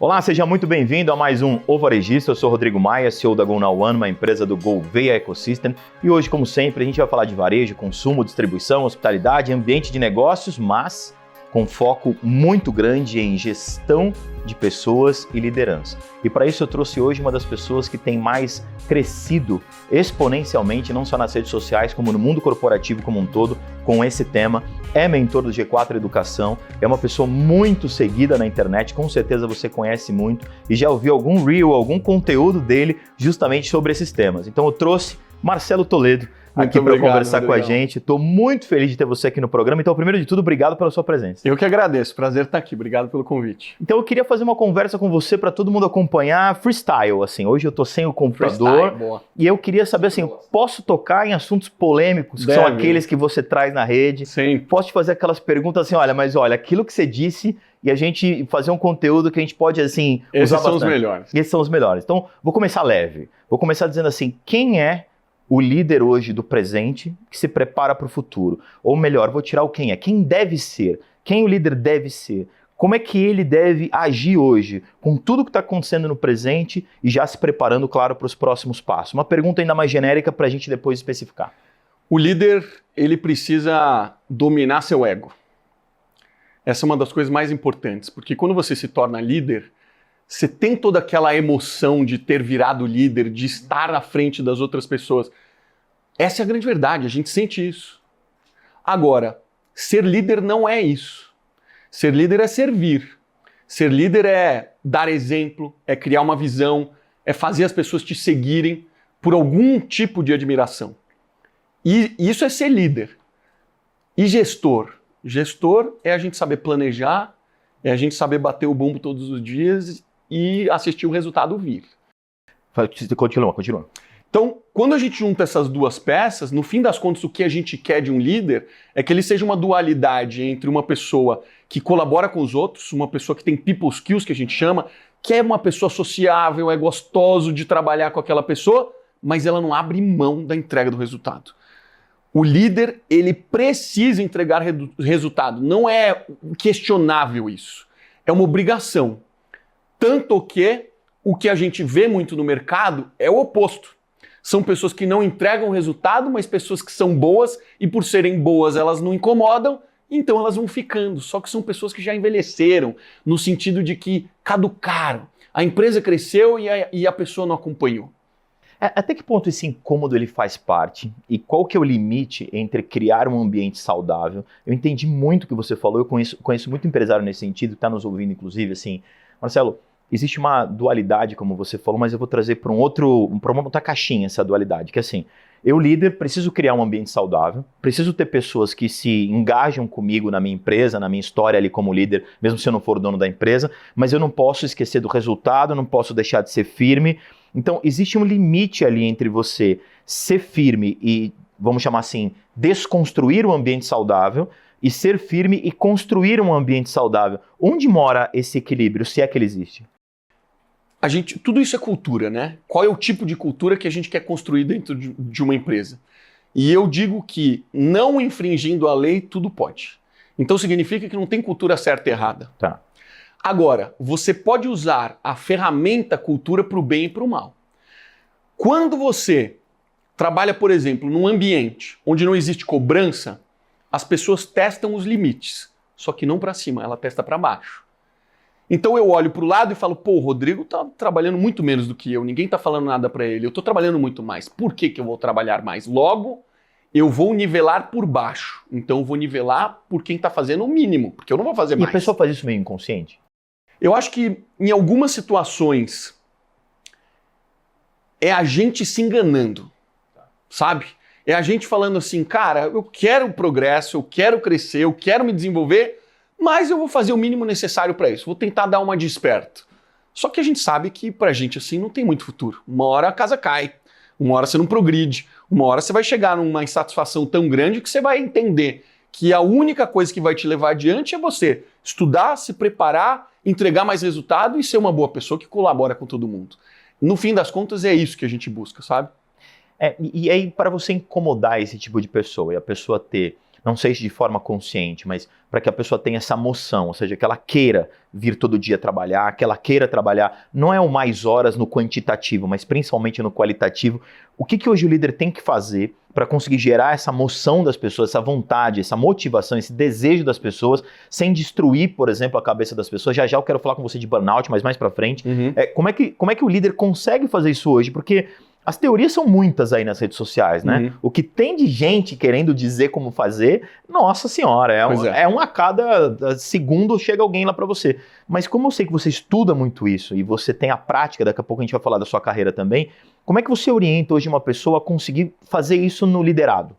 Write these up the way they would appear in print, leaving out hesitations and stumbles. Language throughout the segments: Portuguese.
Olá, seja muito bem-vindo a mais um O Varejista. Eu sou Rodrigo Maia, CEO da GoNow1, uma empresa do Gouveia Ecosystem. E hoje, como sempre, a gente vai falar de varejo, consumo, distribuição, hospitalidade, ambiente de negócios, mas com foco muito grande em gestão de pessoas e liderança. E para isso eu trouxe hoje uma das pessoas que tem mais crescido exponencialmente, não só nas redes sociais, como no mundo corporativo como um todo, com esse tema. É mentor do G4 Educação, é uma pessoa muito seguida na internet, com certeza você conhece muito e já ouviu algum reel, algum conteúdo dele justamente sobre esses temas. Então eu trouxe Marcelo Toledo aqui para conversar com a gente. Estou muito feliz de ter você aqui no programa. Então, primeiro de tudo, obrigado pela sua presença. Eu que agradeço, prazer estar aqui. Obrigado pelo convite. Então, eu queria fazer uma conversa com você para todo mundo acompanhar freestyle, assim. Hoje eu estou sem o computador e eu queria saber, assim, posso tocar em assuntos polêmicos, que são aqueles que você traz na rede? Sim. Posso te fazer aquelas perguntas assim, olha, aquilo que você disse e a gente fazer um conteúdo que a gente pode, assim, usar Esses são bastante. os melhores. Esses são os melhores. Então, vou começar leve. Vou começar dizendo assim, quem é o líder hoje do presente que se prepara para o futuro? Ou melhor, vou tirar o quem é. Quem deve ser? Quem o líder deve ser? Como é que ele deve agir hoje, com tudo que está acontecendo no presente e já se preparando, claro, para os próximos passos? Uma pergunta ainda mais genérica para a gente depois especificar. O líder, ele precisa dominar seu ego. Essa é uma das coisas mais importantes, porque quando você se torna líder, você tem toda aquela emoção de ter virado líder, de estar à frente das outras pessoas. Essa é a grande verdade, a gente sente isso. Agora, ser líder não é isso. Ser líder é servir. Ser líder é dar exemplo, é criar uma visão, é fazer as pessoas te seguirem por algum tipo de admiração. E isso é ser líder. E gestor? Gestor é a gente saber planejar, é a gente saber bater o bumbo todos os dias e assistir o resultado vir. Continua. Então, quando a gente junta essas duas peças, no fim das contas, o que a gente quer de um líder é que ele seja uma dualidade entre uma pessoa que colabora com os outros, uma pessoa que tem people skills, que a gente chama, que é uma pessoa sociável, é gostoso de trabalhar com aquela pessoa, mas ela não abre mão da entrega do resultado. O líder, ele precisa entregar resultado. Não é questionável isso. É uma obrigação. Tanto que o que a gente vê muito no mercado é o oposto. São pessoas que não entregam resultado, mas pessoas que são boas e por serem boas elas não incomodam, então elas vão ficando. Só que são pessoas que já envelheceram, no sentido de que caducaram. A empresa cresceu e a pessoa não acompanhou. Até que ponto esse incômodo ele faz parte? E qual que é o limite entre criar um ambiente saudável? Eu entendi muito o que você falou, eu conheço muito empresário nesse sentido, que está nos ouvindo inclusive, assim, Marcelo, existe uma dualidade, como você falou, mas eu vou trazer para uma outra caixinha essa dualidade, que é assim, eu líder preciso criar um ambiente saudável, preciso ter pessoas que se engajam comigo na minha empresa, na minha história ali como líder, mesmo se eu não for o dono da empresa, mas eu não posso esquecer do resultado, não posso deixar de ser firme. Então, existe um limite ali entre você ser firme e, vamos chamar assim, desconstruir um ambiente saudável e ser firme e construir um ambiente saudável. Onde mora esse equilíbrio, se é que ele existe? Tudo isso é cultura, né? Qual é o tipo de cultura que a gente quer construir dentro de uma empresa? E eu digo que não infringindo a lei, tudo pode. Então significa que não tem cultura certa e errada. Tá. Agora, você pode usar a ferramenta cultura para o bem e para o mal. Quando você trabalha, por exemplo, num ambiente onde não existe cobrança, as pessoas testam os limites, só que não para cima, ela testa para baixo. Então eu olho para o lado e falo, pô, o Rodrigo está trabalhando muito menos do que eu, ninguém está falando nada para ele, eu estou trabalhando muito mais. Por que eu vou trabalhar mais? Logo, eu vou nivelar por baixo. Então eu vou nivelar por quem está fazendo o mínimo, porque eu não vou fazer mais. E a pessoa faz isso meio inconsciente? Eu acho que em algumas situações é a gente se enganando, sabe? É a gente falando assim, cara, eu quero progresso, eu quero crescer, eu quero me desenvolver, mas eu vou fazer o mínimo necessário para isso, vou tentar dar uma de esperto. Só que a gente sabe que pra gente assim não tem muito futuro. Uma hora a casa cai, uma hora você não progride, uma hora você vai chegar numa insatisfação tão grande que você vai entender que a única coisa que vai te levar adiante é você estudar, se preparar, entregar mais resultado e ser uma boa pessoa que colabora com todo mundo. No fim das contas, é isso que a gente busca, sabe? E aí, para você incomodar esse tipo de pessoa e a pessoa ter não sei se de forma consciente, mas para que a pessoa tenha essa moção, ou seja, que ela queira vir todo dia trabalhar, que ela queira trabalhar, não é o mais horas no quantitativo, mas principalmente no qualitativo. O que hoje o líder tem que fazer para conseguir gerar essa moção das pessoas, essa vontade, essa motivação, esse desejo das pessoas, sem destruir, por exemplo, a cabeça das pessoas? Já já eu quero falar com você de burnout, mas mais para frente. Como é que o líder consegue fazer isso hoje? Porque as teorias são muitas aí nas redes sociais, né? O que tem de gente querendo dizer como fazer, nossa senhora, é um a cada segundo chega alguém lá para você. Mas como eu sei que você estuda muito isso e você tem a prática, daqui a pouco a gente vai falar da sua carreira também, como é que você orienta hoje uma pessoa a conseguir fazer isso no liderado?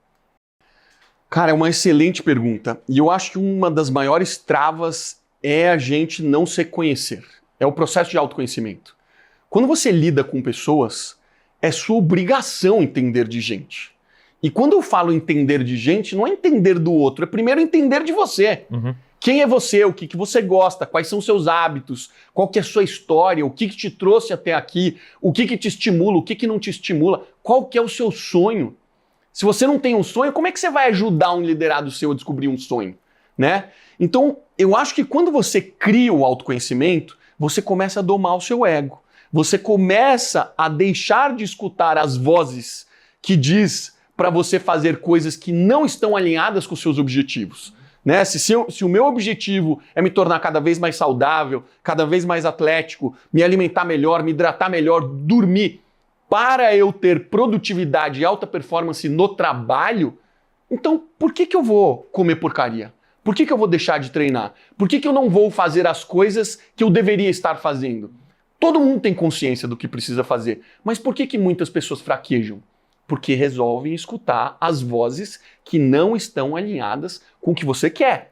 Cara, é uma excelente pergunta. E eu acho que uma das maiores travas é a gente não se conhecer. É o processo de autoconhecimento. Quando você lida com pessoas, é sua obrigação entender de gente. E quando eu falo entender de gente, não é entender do outro, é primeiro entender de você. Quem é você, o que você gosta, quais são os seus hábitos, qual que é a sua história, o que te trouxe até aqui, o que te estimula, o que não te estimula, qual que é o seu sonho. Se você não tem um sonho, como é que você vai ajudar um liderado seu a descobrir um sonho, né? Então, eu acho que quando você cria o autoconhecimento, você começa a domar o seu ego. Você começa a deixar de escutar as vozes que diz para você fazer coisas que não estão alinhadas com os seus objetivos. Né? Se o meu objetivo é me tornar cada vez mais saudável, cada vez mais atlético, me alimentar melhor, me hidratar melhor, dormir, para eu ter produtividade e alta performance no trabalho, então por que eu vou comer porcaria? Por que eu vou deixar de treinar? Por que eu não vou fazer as coisas que eu deveria estar fazendo? Todo mundo tem consciência do que precisa fazer, mas por que muitas pessoas fraquejam? Porque resolvem escutar as vozes que não estão alinhadas com o que você quer.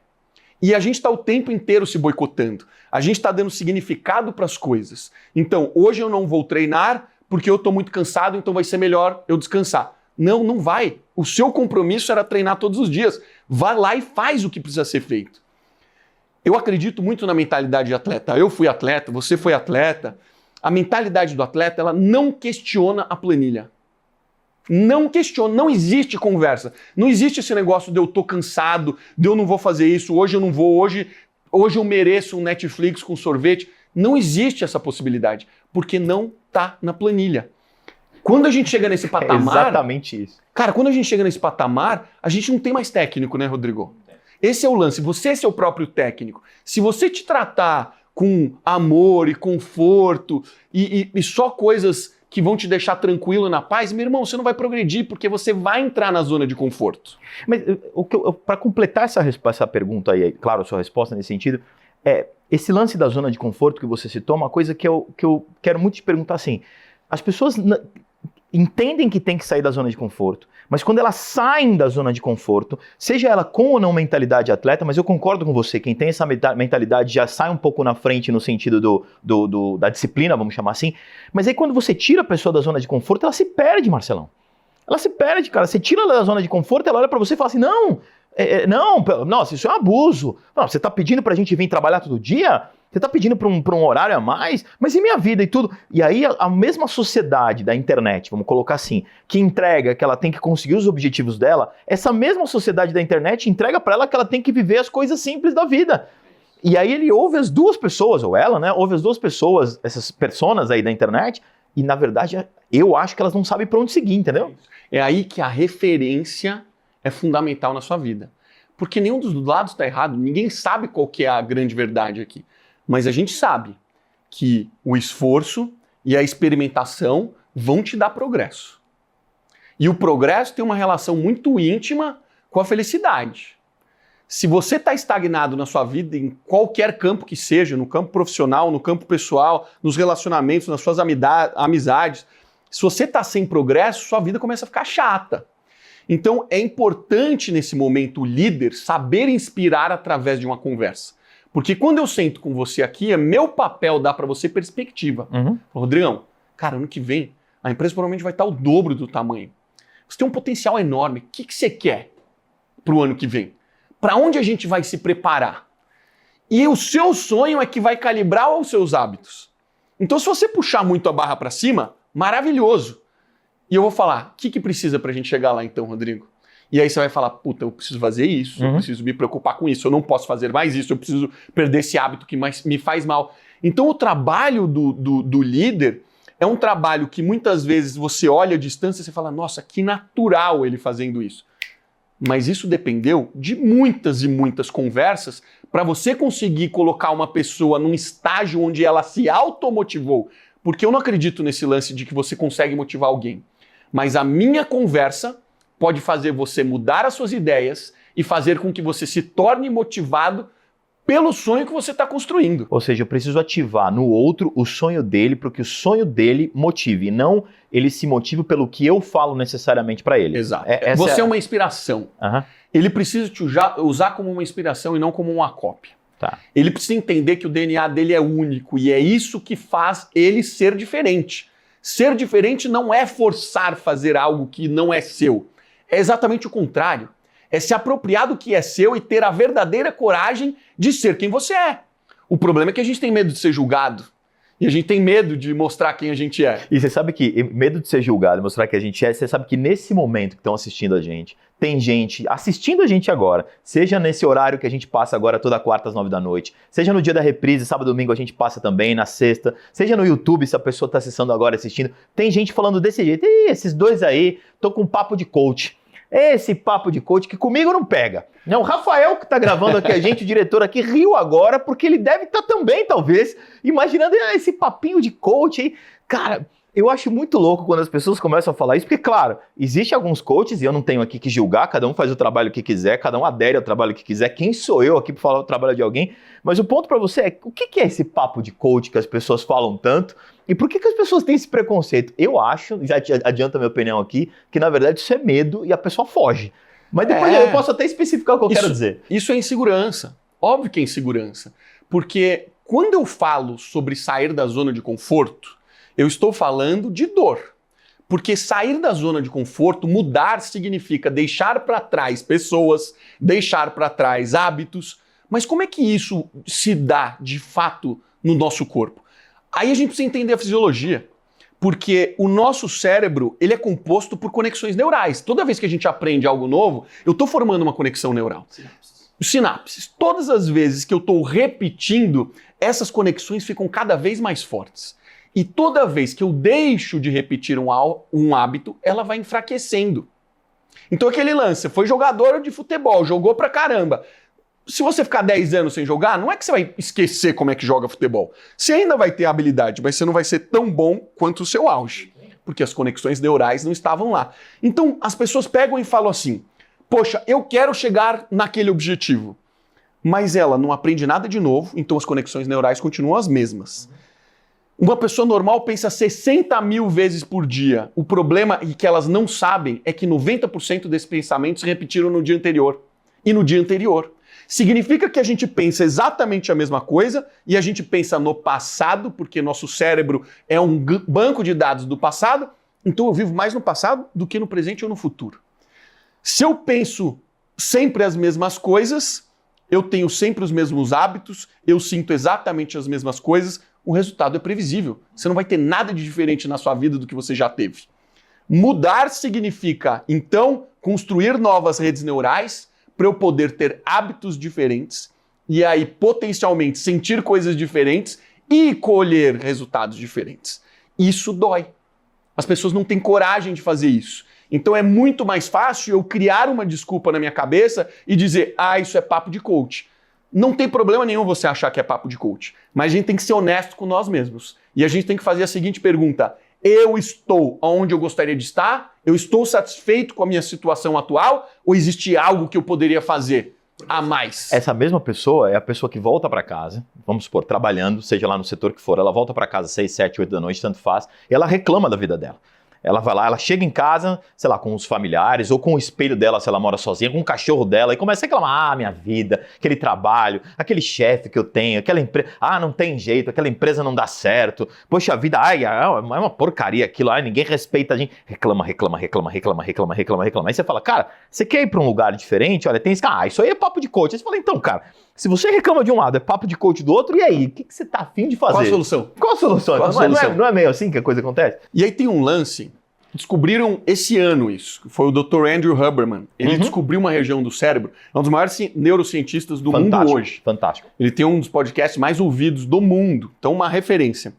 E a gente está o tempo inteiro se boicotando. A gente está dando significado para as coisas. Então, hoje eu não vou treinar porque eu estou muito cansado, então vai ser melhor eu descansar. Não, não vai. O seu compromisso era treinar todos os dias. Vai lá e faz o que precisa ser feito. Eu acredito muito na mentalidade de atleta. Eu fui atleta, você foi atleta. A mentalidade do atleta, ela não questiona a planilha. Não questiona, não existe conversa. Não existe esse negócio de eu tô cansado, de eu não vou fazer isso, hoje eu não vou, hoje eu mereço um Netflix com sorvete. Não existe essa possibilidade, porque não tá na planilha. Quando a gente chega nesse patamar... É exatamente isso. Cara, quando a gente chega nesse patamar, a gente não tem mais técnico, né, Rodrigo? Esse é o lance, você é seu próprio técnico. Se você te tratar com amor e conforto e só coisas que vão te deixar tranquilo na paz, meu irmão, você não vai progredir porque você vai entrar na zona de conforto. Mas para completar essa pergunta aí, claro, a sua resposta nesse sentido, esse lance da zona de conforto que você citou, uma coisa que eu quero muito te perguntar assim, as pessoas entendem que tem que sair da zona de conforto, mas quando elas saem da zona de conforto, seja ela com ou não mentalidade atleta, mas eu concordo com você, quem tem essa mentalidade já sai um pouco na frente no sentido da disciplina, vamos chamar assim, mas aí quando você tira a pessoa da zona de conforto, ela se perde, Marcelão. Ela se perde, cara. Você tira ela da zona de conforto, ela olha pra você e fala assim, não, nossa, isso é um abuso. Não, você tá pedindo pra gente vir trabalhar todo dia? Você tá pedindo pra um horário a mais? Mas e minha vida e tudo? E aí a mesma sociedade da internet, vamos colocar assim, que entrega que ela tem que conseguir os objetivos dela, essa mesma sociedade da internet entrega pra ela que ela tem que viver as coisas simples da vida. E aí ele ouve as duas pessoas, ou ela, né, ouve as duas pessoas, essas personas aí da internet, e na verdade eu acho que elas não sabem pra onde seguir, entendeu? É aí que a referência é fundamental na sua vida. Porque nenhum dos lados está errado, ninguém sabe qual que é a grande verdade aqui. Mas a gente sabe que o esforço e a experimentação vão te dar progresso. E o progresso tem uma relação muito íntima com a felicidade. Se você está estagnado na sua vida, em qualquer campo que seja, no campo profissional, no campo pessoal, nos relacionamentos, nas suas amizades, se você está sem progresso, sua vida começa a ficar chata. Então é importante nesse momento o líder saber inspirar através de uma conversa. Porque quando eu sento com você aqui, é meu papel dar para você perspectiva. Rodrigão, cara, ano que vem a empresa provavelmente vai estar o dobro do tamanho. Você tem um potencial enorme. O que você quer para o ano que vem? Para onde a gente vai se preparar? E o seu sonho é que vai calibrar os seus hábitos. Então se você puxar muito a barra para cima, maravilhoso. E eu vou falar, o que precisa para a gente chegar lá então, Rodrigo? E aí você vai falar, puta, eu preciso fazer isso, eu preciso me preocupar com isso, eu não posso fazer mais isso, eu preciso perder esse hábito que mais me faz mal. Então o trabalho do líder é um trabalho que muitas vezes você olha à distância e você fala, nossa, que natural ele fazendo isso. Mas isso dependeu de muitas e muitas conversas para você conseguir colocar uma pessoa num estágio onde ela se automotivou. Porque eu não acredito nesse lance de que você consegue motivar alguém. Mas a minha conversa pode fazer você mudar as suas ideias e fazer com que você se torne motivado pelo sonho que você está construindo. Ou seja, eu preciso ativar no outro o sonho dele para que o sonho dele motive, e não ele se motive pelo que eu falo necessariamente para ele. Exato. Você é uma inspiração. Ele precisa te usar como uma inspiração e não como uma cópia. Tá. Ele precisa entender que o DNA dele é único e é isso que faz ele ser diferente. Ser diferente não é forçar fazer algo que não é seu. É exatamente o contrário. É se apropriar do que é seu e ter a verdadeira coragem de ser quem você é. O problema é que a gente tem medo de ser julgado. E a gente tem medo de mostrar quem a gente é. E você sabe que, medo de ser julgado e mostrar quem a gente é, você sabe que nesse momento que estão assistindo a gente, tem gente assistindo a gente agora, seja nesse horário que a gente passa agora toda quarta às 9 da noite, seja no dia da reprise, sábado e domingo a gente passa também, na sexta, seja no YouTube, se a pessoa está acessando agora, assistindo, tem gente falando desse jeito, esses dois aí, tô com um papo de coach. Esse papo de coach que comigo não pega. Não, o Rafael que tá gravando aqui, a gente, o diretor aqui, riu agora, porque ele deve estar também, talvez, imaginando esse papinho de coach aí. Cara, eu acho muito louco quando as pessoas começam a falar isso, porque, claro, existe alguns coaches, e eu não tenho aqui que julgar, cada um faz o trabalho que quiser, cada um adere ao trabalho que quiser, quem sou eu aqui para falar o trabalho de alguém? Mas o ponto para você é, o que é esse papo de coach que as pessoas falam tanto? E por que as pessoas têm esse preconceito? Eu acho, já adianta a minha opinião aqui, que na verdade isso é medo e a pessoa foge. Mas depois eu posso até especificar o que eu quero dizer. Isso é insegurança. Óbvio que é insegurança. Porque quando eu falo sobre sair da zona de conforto, eu estou falando de dor. Porque sair da zona de conforto, mudar, significa deixar para trás pessoas, deixar para trás hábitos. Mas como é que isso se dá, de fato, no nosso corpo? Aí a gente precisa entender a fisiologia, porque o nosso cérebro ele é composto por conexões neurais. Toda vez que a gente aprende algo novo, eu estou formando uma conexão neural. Sinapses. Todas as vezes que eu estou repetindo, essas conexões ficam cada vez mais fortes. E toda vez que eu deixo de repetir um hábito, ela vai enfraquecendo. Então aquele lance, você foi jogador de futebol, jogou pra caramba. Se você ficar 10 anos sem jogar, não é que você vai esquecer como é que joga futebol. Você ainda vai ter habilidade, mas você não vai ser tão bom quanto o seu auge. Porque as conexões neurais não estavam lá. Então, as pessoas pegam e falam assim, poxa, eu quero chegar naquele objetivo. Mas ela não aprende nada de novo, então as conexões neurais continuam as mesmas. Uma pessoa normal pensa 60 mil vezes por dia. O problema, e que elas não sabem, é que 90% desses pensamentos se repetiram no dia anterior. E no dia anterior. Significa que a gente pensa exatamente a mesma coisa e a gente pensa no passado, porque nosso cérebro é um banco de dados do passado, então eu vivo mais no passado do que no presente ou no futuro. Se eu penso sempre as mesmas coisas, eu tenho sempre os mesmos hábitos, eu sinto exatamente as mesmas coisas, o resultado é previsível. Você não vai ter nada de diferente na sua vida do que você já teve. Mudar significa, então, construir novas redes neurais para eu poder ter hábitos diferentes e aí potencialmente sentir coisas diferentes e colher resultados diferentes. Isso dói. As pessoas não têm coragem de fazer isso. Então é muito mais fácil eu criar uma desculpa na minha cabeça e dizer, isso é papo de coach. Não tem problema nenhum você achar que é papo de coach, mas a gente tem que ser honesto com nós mesmos. E a gente tem que fazer a seguinte pergunta, eu estou onde eu gostaria de estar? Eu estou satisfeito com a minha situação atual? Ou existe algo que eu poderia fazer a mais? Essa mesma pessoa é a pessoa que volta para casa, vamos supor, trabalhando, seja lá no setor que for, ela volta para casa 6, 7, 8 da noite, tanto faz, e ela reclama da vida dela. Ela vai lá, ela chega em casa, sei lá, com os familiares, ou com o espelho dela, se ela mora sozinha, com o cachorro dela, e começa a reclamar, minha vida, aquele trabalho, aquele chefe que eu tenho, aquela empresa, não tem jeito, aquela empresa não dá certo, poxa vida, é uma porcaria aquilo, ninguém respeita a gente. Reclama. Aí você fala, cara, você quer ir para um lugar diferente? Olha, tem isso, isso aí é papo de coach. Aí você fala, então, cara, se você reclama de um lado, é papo de coach do outro, e aí? O que você tá afim de fazer? Qual a solução? Qual a solução? Não é meio assim que a coisa acontece? E aí tem um lance descobriram esse ano isso. Foi o Dr. Andrew Huberman. Ele descobriu uma região do cérebro. É um dos maiores neurocientistas do mundo hoje. Fantástico. Ele tem um dos podcasts mais ouvidos do mundo. Então, uma referência.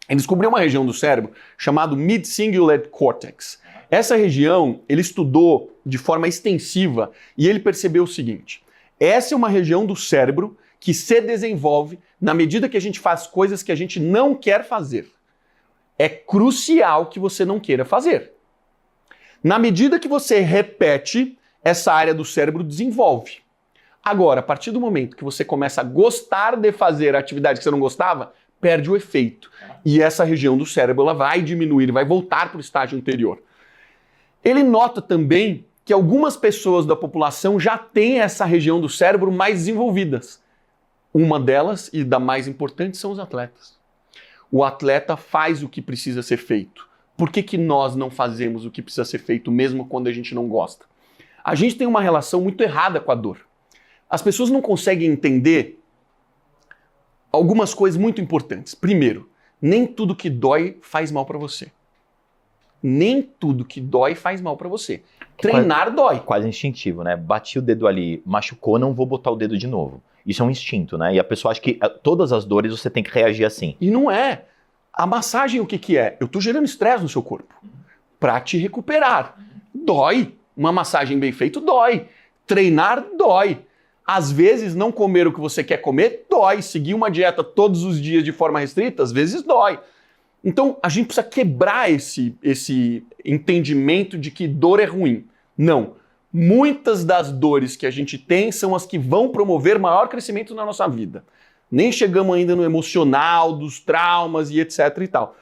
Ele descobriu uma região do cérebro chamada Mid-Cingulate Cortex. Essa região, ele estudou de forma extensiva e ele percebeu o seguinte. Essa é uma região do cérebro que se desenvolve na medida que a gente faz coisas que a gente não quer fazer. É crucial que você não queira fazer. Na medida que você repete, essa área do cérebro desenvolve. Agora, a partir do momento que você começa a gostar de fazer a atividade que você não gostava, perde o efeito. E essa região do cérebro ela vai diminuir, vai voltar para o estágio anterior. Ele nota também que algumas pessoas da população já têm essa região do cérebro mais desenvolvidas. Uma delas, e da mais importante, são os atletas. O atleta faz o que precisa ser feito. Por que nós não fazemos o que precisa ser feito mesmo quando a gente não gosta? A gente tem uma relação muito errada com a dor. As pessoas não conseguem entender algumas coisas muito importantes. Primeiro, nem tudo que dói faz mal para você. Nem tudo que dói faz mal para você. Treinar dói. Quase instintivo, né? Bati o dedo ali, machucou, não vou botar o dedo de novo. Isso é um instinto, né? E a pessoa acha que todas as dores você tem que reagir assim. E não é. A massagem o que é? Eu tô gerando estresse no seu corpo para te recuperar. Dói. Uma massagem bem feita dói. Treinar dói. Às vezes não comer o que você quer comer dói. Seguir uma dieta todos os dias de forma restrita, às vezes dói. Então a gente precisa quebrar esse entendimento de que dor é ruim. Não. Muitas das dores que a gente tem são as que vão promover maior crescimento na nossa vida. Nem chegamos ainda no emocional, dos traumas e etc e tal.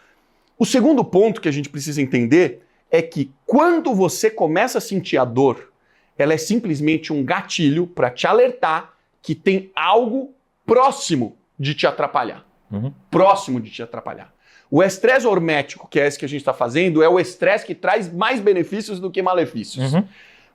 O segundo ponto que a gente precisa entender é que quando você começa a sentir a dor, ela é simplesmente um gatilho para te alertar que tem algo próximo de te atrapalhar. Próximo de te atrapalhar. O estresse hormético, que é esse que a gente está fazendo, é o estresse que traz mais benefícios do que malefícios.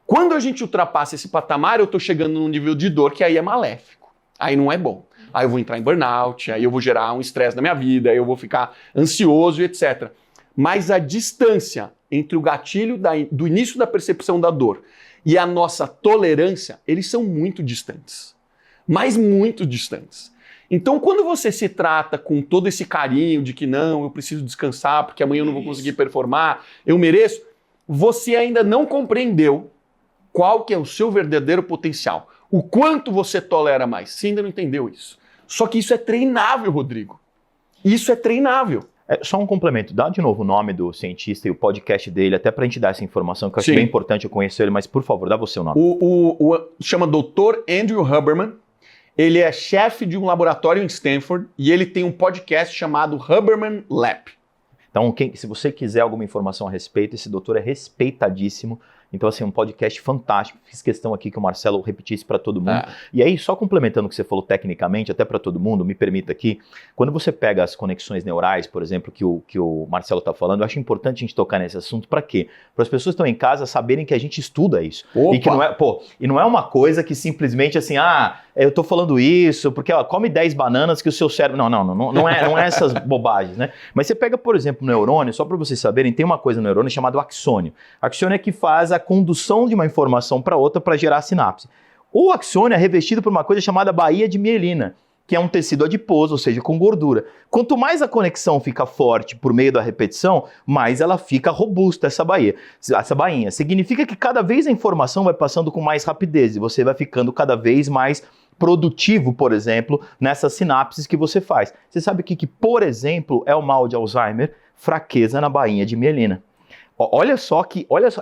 Quando a gente ultrapassa esse patamar, eu estou chegando num nível de dor que aí é maléfico. Aí não é bom. Aí eu vou entrar em burnout, aí eu vou gerar um estresse na minha vida, aí eu vou ficar ansioso e etc. Mas a distância entre o gatilho do início da percepção da dor e a nossa tolerância, eles são muito distantes. Mas muito distantes. Então, quando você se trata com todo esse carinho de que não, eu preciso descansar porque amanhã eu não vou conseguir performar, eu mereço, você ainda não compreendeu qual que é o seu verdadeiro potencial. O quanto você tolera mais. Você ainda não entendeu isso. Só que isso é treinável, Rodrigo. Isso é treinável. Só um complemento. Dá de novo o nome do cientista e o podcast dele, até pra gente dar essa informação, que eu acho bem importante eu conhecer ele, mas por favor, dá você o nome. Chama Dr. Andrew Huberman. Ele é chefe de um laboratório em Stanford e ele tem um podcast chamado Huberman Lab. Então, se você quiser alguma informação a respeito, esse doutor é respeitadíssimo. Então, assim, um podcast fantástico. Fiz questão aqui que o Marcelo repetisse para todo mundo. E aí, só complementando o que você falou tecnicamente, até para todo mundo, me permita aqui, quando você pega as conexões neurais, por exemplo, que o Marcelo está falando, eu acho importante a gente tocar nesse assunto. Para quê? Para as pessoas que estão em casa saberem que a gente estuda isso. Opa. E que não é uma coisa que simplesmente assim, eu tô falando isso, porque come 10 bananas que o seu cérebro... Não é essas bobagens, né? Mas você pega, por exemplo, o neurônio, só para vocês saberem, tem uma coisa no neurônio chamada axônio. Axônio é que faz a condução de uma informação para outra para gerar sinapse. O axônio é revestido por uma coisa chamada baía de mielina, que é um tecido adiposo, ou seja, com gordura. Quanto mais a conexão fica forte por meio da repetição, mais ela fica robusta, essa bainha. Significa que cada vez a informação vai passando com mais rapidez e você vai ficando cada vez mais produtivo, por exemplo, nessas sinapses que você faz. Você sabe o que, por exemplo, é o mal de Alzheimer? Fraqueza na bainha de mielina. Olha só,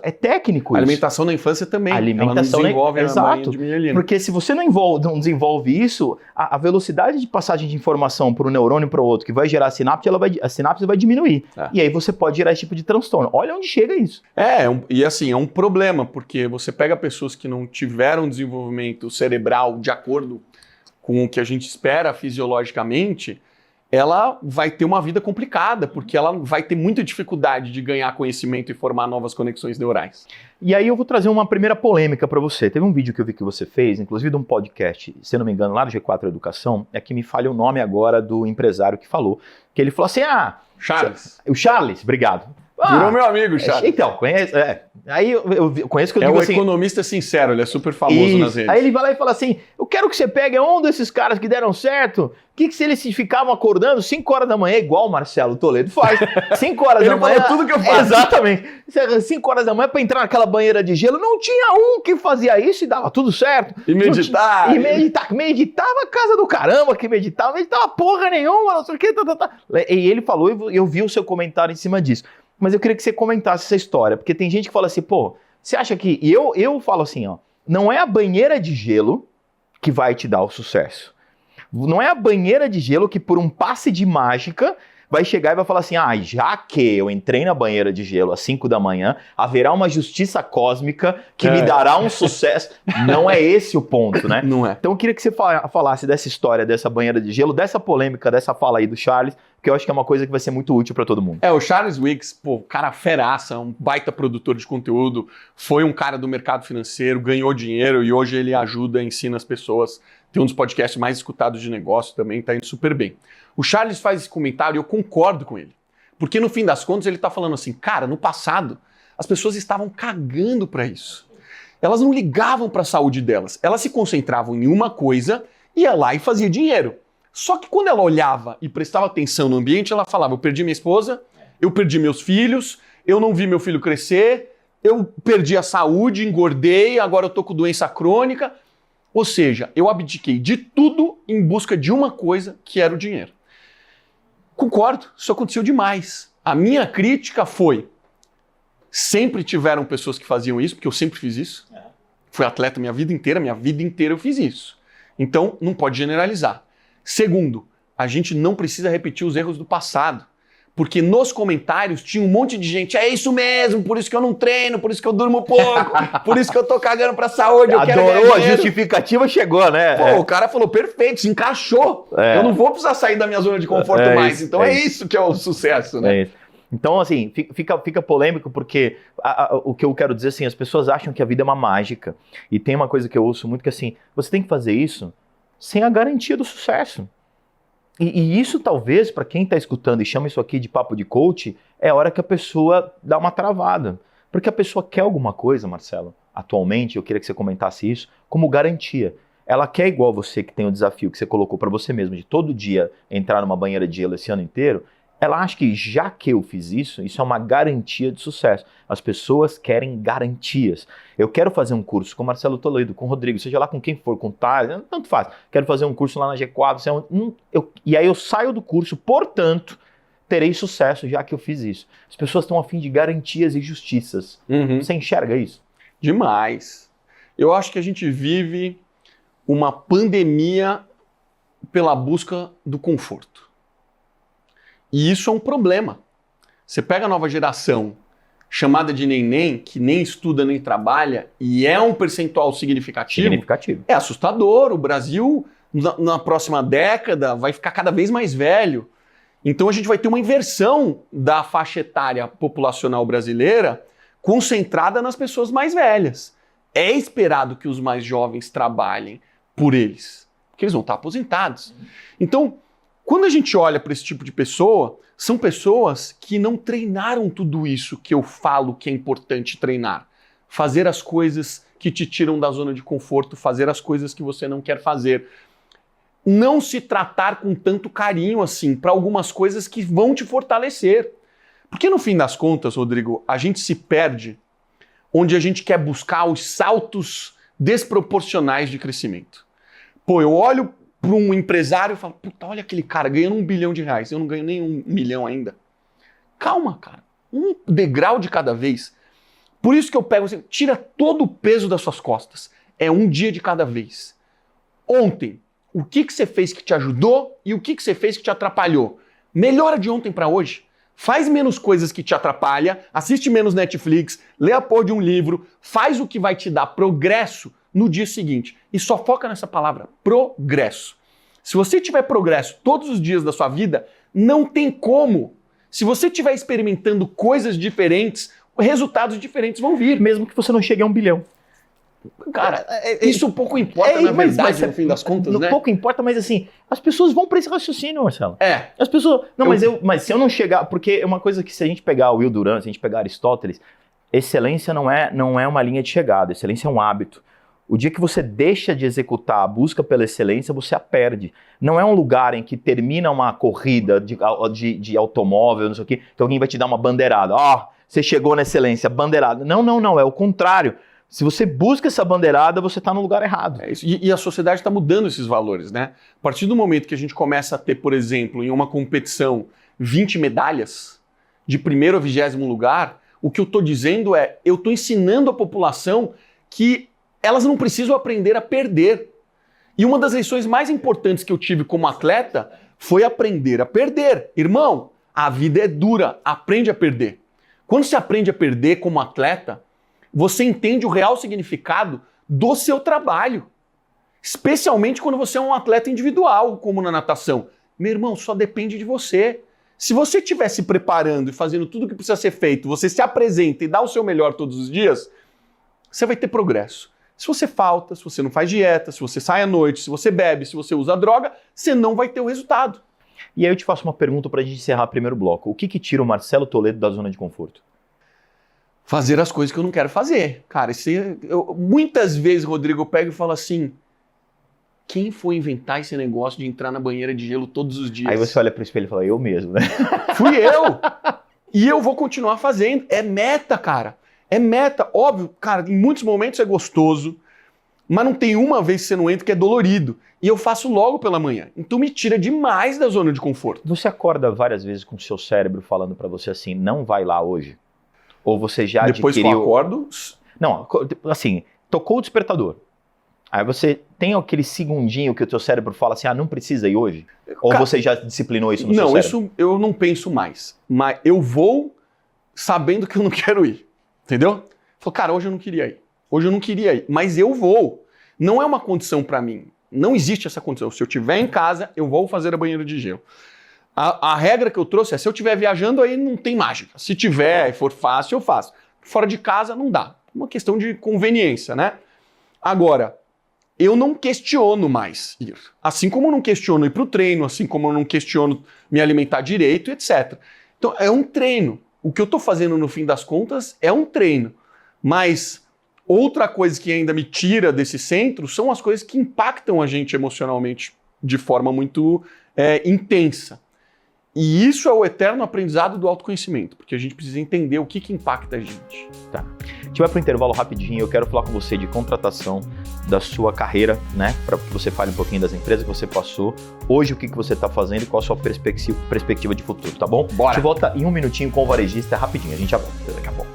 é técnico isso. A isso. alimentação na infância também. A alimentação ela não desenvolve a bainha de mielina. Porque se você não desenvolve isso, a velocidade de passagem de informação para um neurônio para o outro, que vai gerar a sinapse vai diminuir. E aí você pode gerar esse tipo de transtorno. Olha onde chega isso. E assim, é um problema, porque você pega pessoas que não tiveram desenvolvimento cerebral de acordo com o que a gente espera fisiologicamente, ela vai ter uma vida complicada, porque ela vai ter muita dificuldade de ganhar conhecimento e formar novas conexões neurais. E aí eu vou trazer uma primeira polêmica para você. Teve um vídeo que eu vi que você fez, inclusive de um podcast, se eu não me engano, lá do G4 Educação, é que me falha o nome agora do empresário que falou, que ele falou assim, Charles. O Charles, obrigado. Virou meu amigo, Charles. Então, conhece, aí eu conheço que eu É digo o assim... economista sincero, ele é super famoso Isso. nas redes. Aí ele vai lá e fala assim, eu quero que você pegue um desses caras que deram certo, que se eles ficavam acordando 5 horas da manhã, igual o Marcelo Toledo faz, 5 horas da manhã... Ele falou tudo que eu faço. Exatamente. 5 horas da manhã pra entrar naquela banheira de gelo, não tinha um que fazia isso e dava tudo certo. E meditar. E meditava casa do caramba que meditava porra nenhuma, não sei o que, E ele falou, e eu vi o seu comentário em cima disso. Mas eu queria que você comentasse essa história, porque tem gente que fala assim, pô, você acha que... E eu falo assim, ó, não é a banheira de gelo que vai te dar o sucesso. Não é a banheira de gelo que por um passe de mágica vai chegar e vai falar assim, já que eu entrei na banheira de gelo às 5 da manhã, haverá uma justiça cósmica que me dará um sucesso. Não é esse o ponto, né? Não é. Então eu queria que você falasse dessa história, dessa banheira de gelo, dessa polêmica, dessa fala aí do Charles, porque eu acho que é uma coisa que vai ser muito útil para todo mundo. O Charles Wicks, pô, cara feraça, um baita produtor de conteúdo, foi um cara do mercado financeiro, ganhou dinheiro e hoje ele ajuda, ensina as pessoas. Tem um dos podcasts mais escutados de negócio também, tá indo super bem. O Charles faz esse comentário e eu concordo com ele. Porque no fim das contas ele tá falando assim, cara, no passado as pessoas estavam cagando para isso. Elas não ligavam para a saúde delas, elas se concentravam em uma coisa, ia lá e fazia dinheiro. Só que quando ela olhava e prestava atenção no ambiente, ela falava, eu perdi minha esposa, eu perdi meus filhos, eu não vi meu filho crescer, eu perdi a saúde, engordei, agora eu tô com doença crônica. Ou seja, eu abdiquei de tudo em busca de uma coisa, que era o dinheiro. Concordo, isso aconteceu demais. A minha crítica foi, sempre tiveram pessoas que faziam isso, porque eu sempre fiz isso. Fui atleta minha vida inteira eu fiz isso. Então, não pode generalizar. Segundo, a gente não precisa repetir os erros do passado. Porque nos comentários tinha um monte de gente, é isso mesmo, por isso que eu não treino, por isso que eu durmo pouco, por isso que eu tô cagando pra saúde, eu quero ganhar Adorou, a dinheiro. Justificativa chegou, né? Pô, o cara falou, perfeito, se encaixou. Eu não vou precisar sair da minha zona de conforto mais. Isso, então é isso que é o sucesso, né? Isso. Então, assim, fica polêmico porque o que eu quero dizer, assim, as pessoas acham que a vida é uma mágica. E tem uma coisa que eu ouço muito que, assim, você tem que fazer isso sem a garantia do sucesso. E isso talvez, para quem está escutando e chama isso aqui de papo de coach, é a hora que a pessoa dá uma travada. Porque a pessoa quer alguma coisa, Marcelo, atualmente, eu queria que você comentasse isso, como garantia. Ela quer igual você que tem o desafio que você colocou para você mesmo, de todo dia entrar numa banheira de gelo esse ano inteiro, ela acha que já que eu fiz isso é uma garantia de sucesso. As pessoas querem garantias. Eu quero fazer um curso com o Marcelo Toledo, com o Rodrigo, seja lá com quem for, com o Thales, tanto faz. Quero fazer um curso lá na G4, e aí eu saio do curso, portanto, terei sucesso já que eu fiz isso. As pessoas estão a fim de garantias e justiças. Você enxerga isso? Demais. Eu acho que a gente vive uma pandemia pela busca do conforto. E isso é um problema. Você pega a nova geração, chamada de neném, que nem estuda nem trabalha, e é um percentual significativo. É assustador. O Brasil, na próxima década, vai ficar cada vez mais velho. Então a gente vai ter uma inversão da faixa etária populacional brasileira concentrada nas pessoas mais velhas. É esperado que os mais jovens trabalhem por eles, porque eles vão estar aposentados. Então, quando a gente olha para esse tipo de pessoa, são pessoas que não treinaram tudo isso que eu falo que é importante treinar. Fazer as coisas que te tiram da zona de conforto, fazer as coisas que você não quer fazer. Não se tratar com tanto carinho assim para algumas coisas que vão te fortalecer. Porque no fim das contas, Rodrigo, a gente se perde onde a gente quer buscar os saltos desproporcionais de crescimento. Pô, eu olho para um empresário e falo, puta, olha aquele cara ganhando R$1 bilhão, eu não ganho nem 1 milhão ainda. Calma, cara, um degrau de cada vez. Por isso que eu pego assim, tira todo o peso das suas costas. É um dia de cada vez. Ontem, o que você fez que te ajudou e o que você fez que te atrapalhou? Melhora de ontem para hoje. Faz menos coisas que te atrapalham, assiste menos Netflix, lê a porra de um livro, faz o que vai te dar progresso no dia seguinte. E só foca nessa palavra, progresso. Se você tiver progresso todos os dias da sua vida, não tem como. Se você estiver experimentando coisas diferentes, resultados diferentes vão vir. Mesmo que você não chegue a 1 bilhão. Cara, isso pouco importa, na verdade, no fim das contas, né? Pouco importa, mas assim, as pessoas vão para esse raciocínio, Marcelo. É. As pessoas... Não, mas se eu não chegar... Porque é uma coisa que se a gente pegar o Will Durant, se a gente pegar Aristóteles, excelência não é uma linha de chegada, excelência é um hábito. O dia que você deixa de executar a busca pela excelência, você a perde. Não é um lugar em que termina uma corrida de automóvel, não sei o quê, que alguém vai te dar uma bandeirada. Você chegou na excelência, bandeirada. Não, é o contrário. Se você busca essa bandeirada, você está no lugar errado. E a sociedade está mudando esses valores, né? A partir do momento que a gente começa a ter, por exemplo, em uma competição, 20 medalhas, de primeiro a 20º lugar, o que eu estou dizendo é, eu estou ensinando a população que elas não precisam aprender a perder. E uma das lições mais importantes que eu tive como atleta foi aprender a perder. Irmão, a vida é dura, aprende a perder. Quando você aprende a perder como atleta, você entende o real significado do seu trabalho. Especialmente quando você é um atleta individual, como na natação. Meu irmão, só depende de você. Se você estiver se preparando e fazendo tudo o que precisa ser feito, você se apresenta e dá o seu melhor todos os dias, você vai ter progresso. Se você falta, se você não faz dieta, se você sai à noite, se você bebe, se você usa droga, você não vai ter o resultado. E aí eu te faço uma pergunta para a gente encerrar o primeiro bloco. O que tira o Marcelo Toledo da zona de conforto? Fazer as coisas que eu não quero fazer. Cara, muitas vezes, Rodrigo, eu pego e falo assim, quem foi inventar esse negócio de entrar na banheira de gelo todos os dias? Aí você olha pro espelho e fala, eu mesmo, né? Fui eu! E eu vou continuar fazendo. É meta, cara. É meta. Óbvio, cara, em muitos momentos é gostoso, mas não tem uma vez que você não entra que é dolorido. E eu faço logo pela manhã. Então me tira demais da zona de conforto. Você acorda várias vezes com o seu cérebro falando pra você assim, não vai lá hoje? Ou você já Depois adquiriu... que eu acordo... Não, assim, tocou o despertador. Aí você tem aquele segundinho que o teu cérebro fala assim, não precisa ir hoje? Ou você já disciplinou isso no seu cérebro? Não, isso eu não penso mais. Mas eu vou sabendo que eu não quero ir. Entendeu? Falei, cara, hoje eu não queria ir. Hoje eu não queria ir. Mas eu vou. Não é uma condição pra mim. Não existe essa condição. Se eu estiver em casa, eu vou fazer a banheira de gelo. A regra que eu trouxe é, se eu estiver viajando, aí não tem mágica. Se tiver e for fácil, eu faço. Fora de casa, não dá. Uma questão de conveniência, né? Agora, eu não questiono mais ir. Assim como eu não questiono ir para o treino, assim como eu não questiono me alimentar direito, etc. Então, é um treino. O que eu estou fazendo, no fim das contas, é um treino. Mas outra coisa que ainda me tira desse centro são as coisas que impactam a gente emocionalmente de forma muito intensa. E isso é o eterno aprendizado do autoconhecimento, porque a gente precisa entender o que impacta a gente. Tá. A gente vai para o intervalo rapidinho, eu quero falar com você de contratação da sua carreira, né? Para que você fale um pouquinho das empresas que você passou, hoje o que você está fazendo e qual a sua perspectiva de futuro, tá bom? Bora! A gente volta em um minutinho com o varejista, rapidinho, a gente já volta daqui a pouco.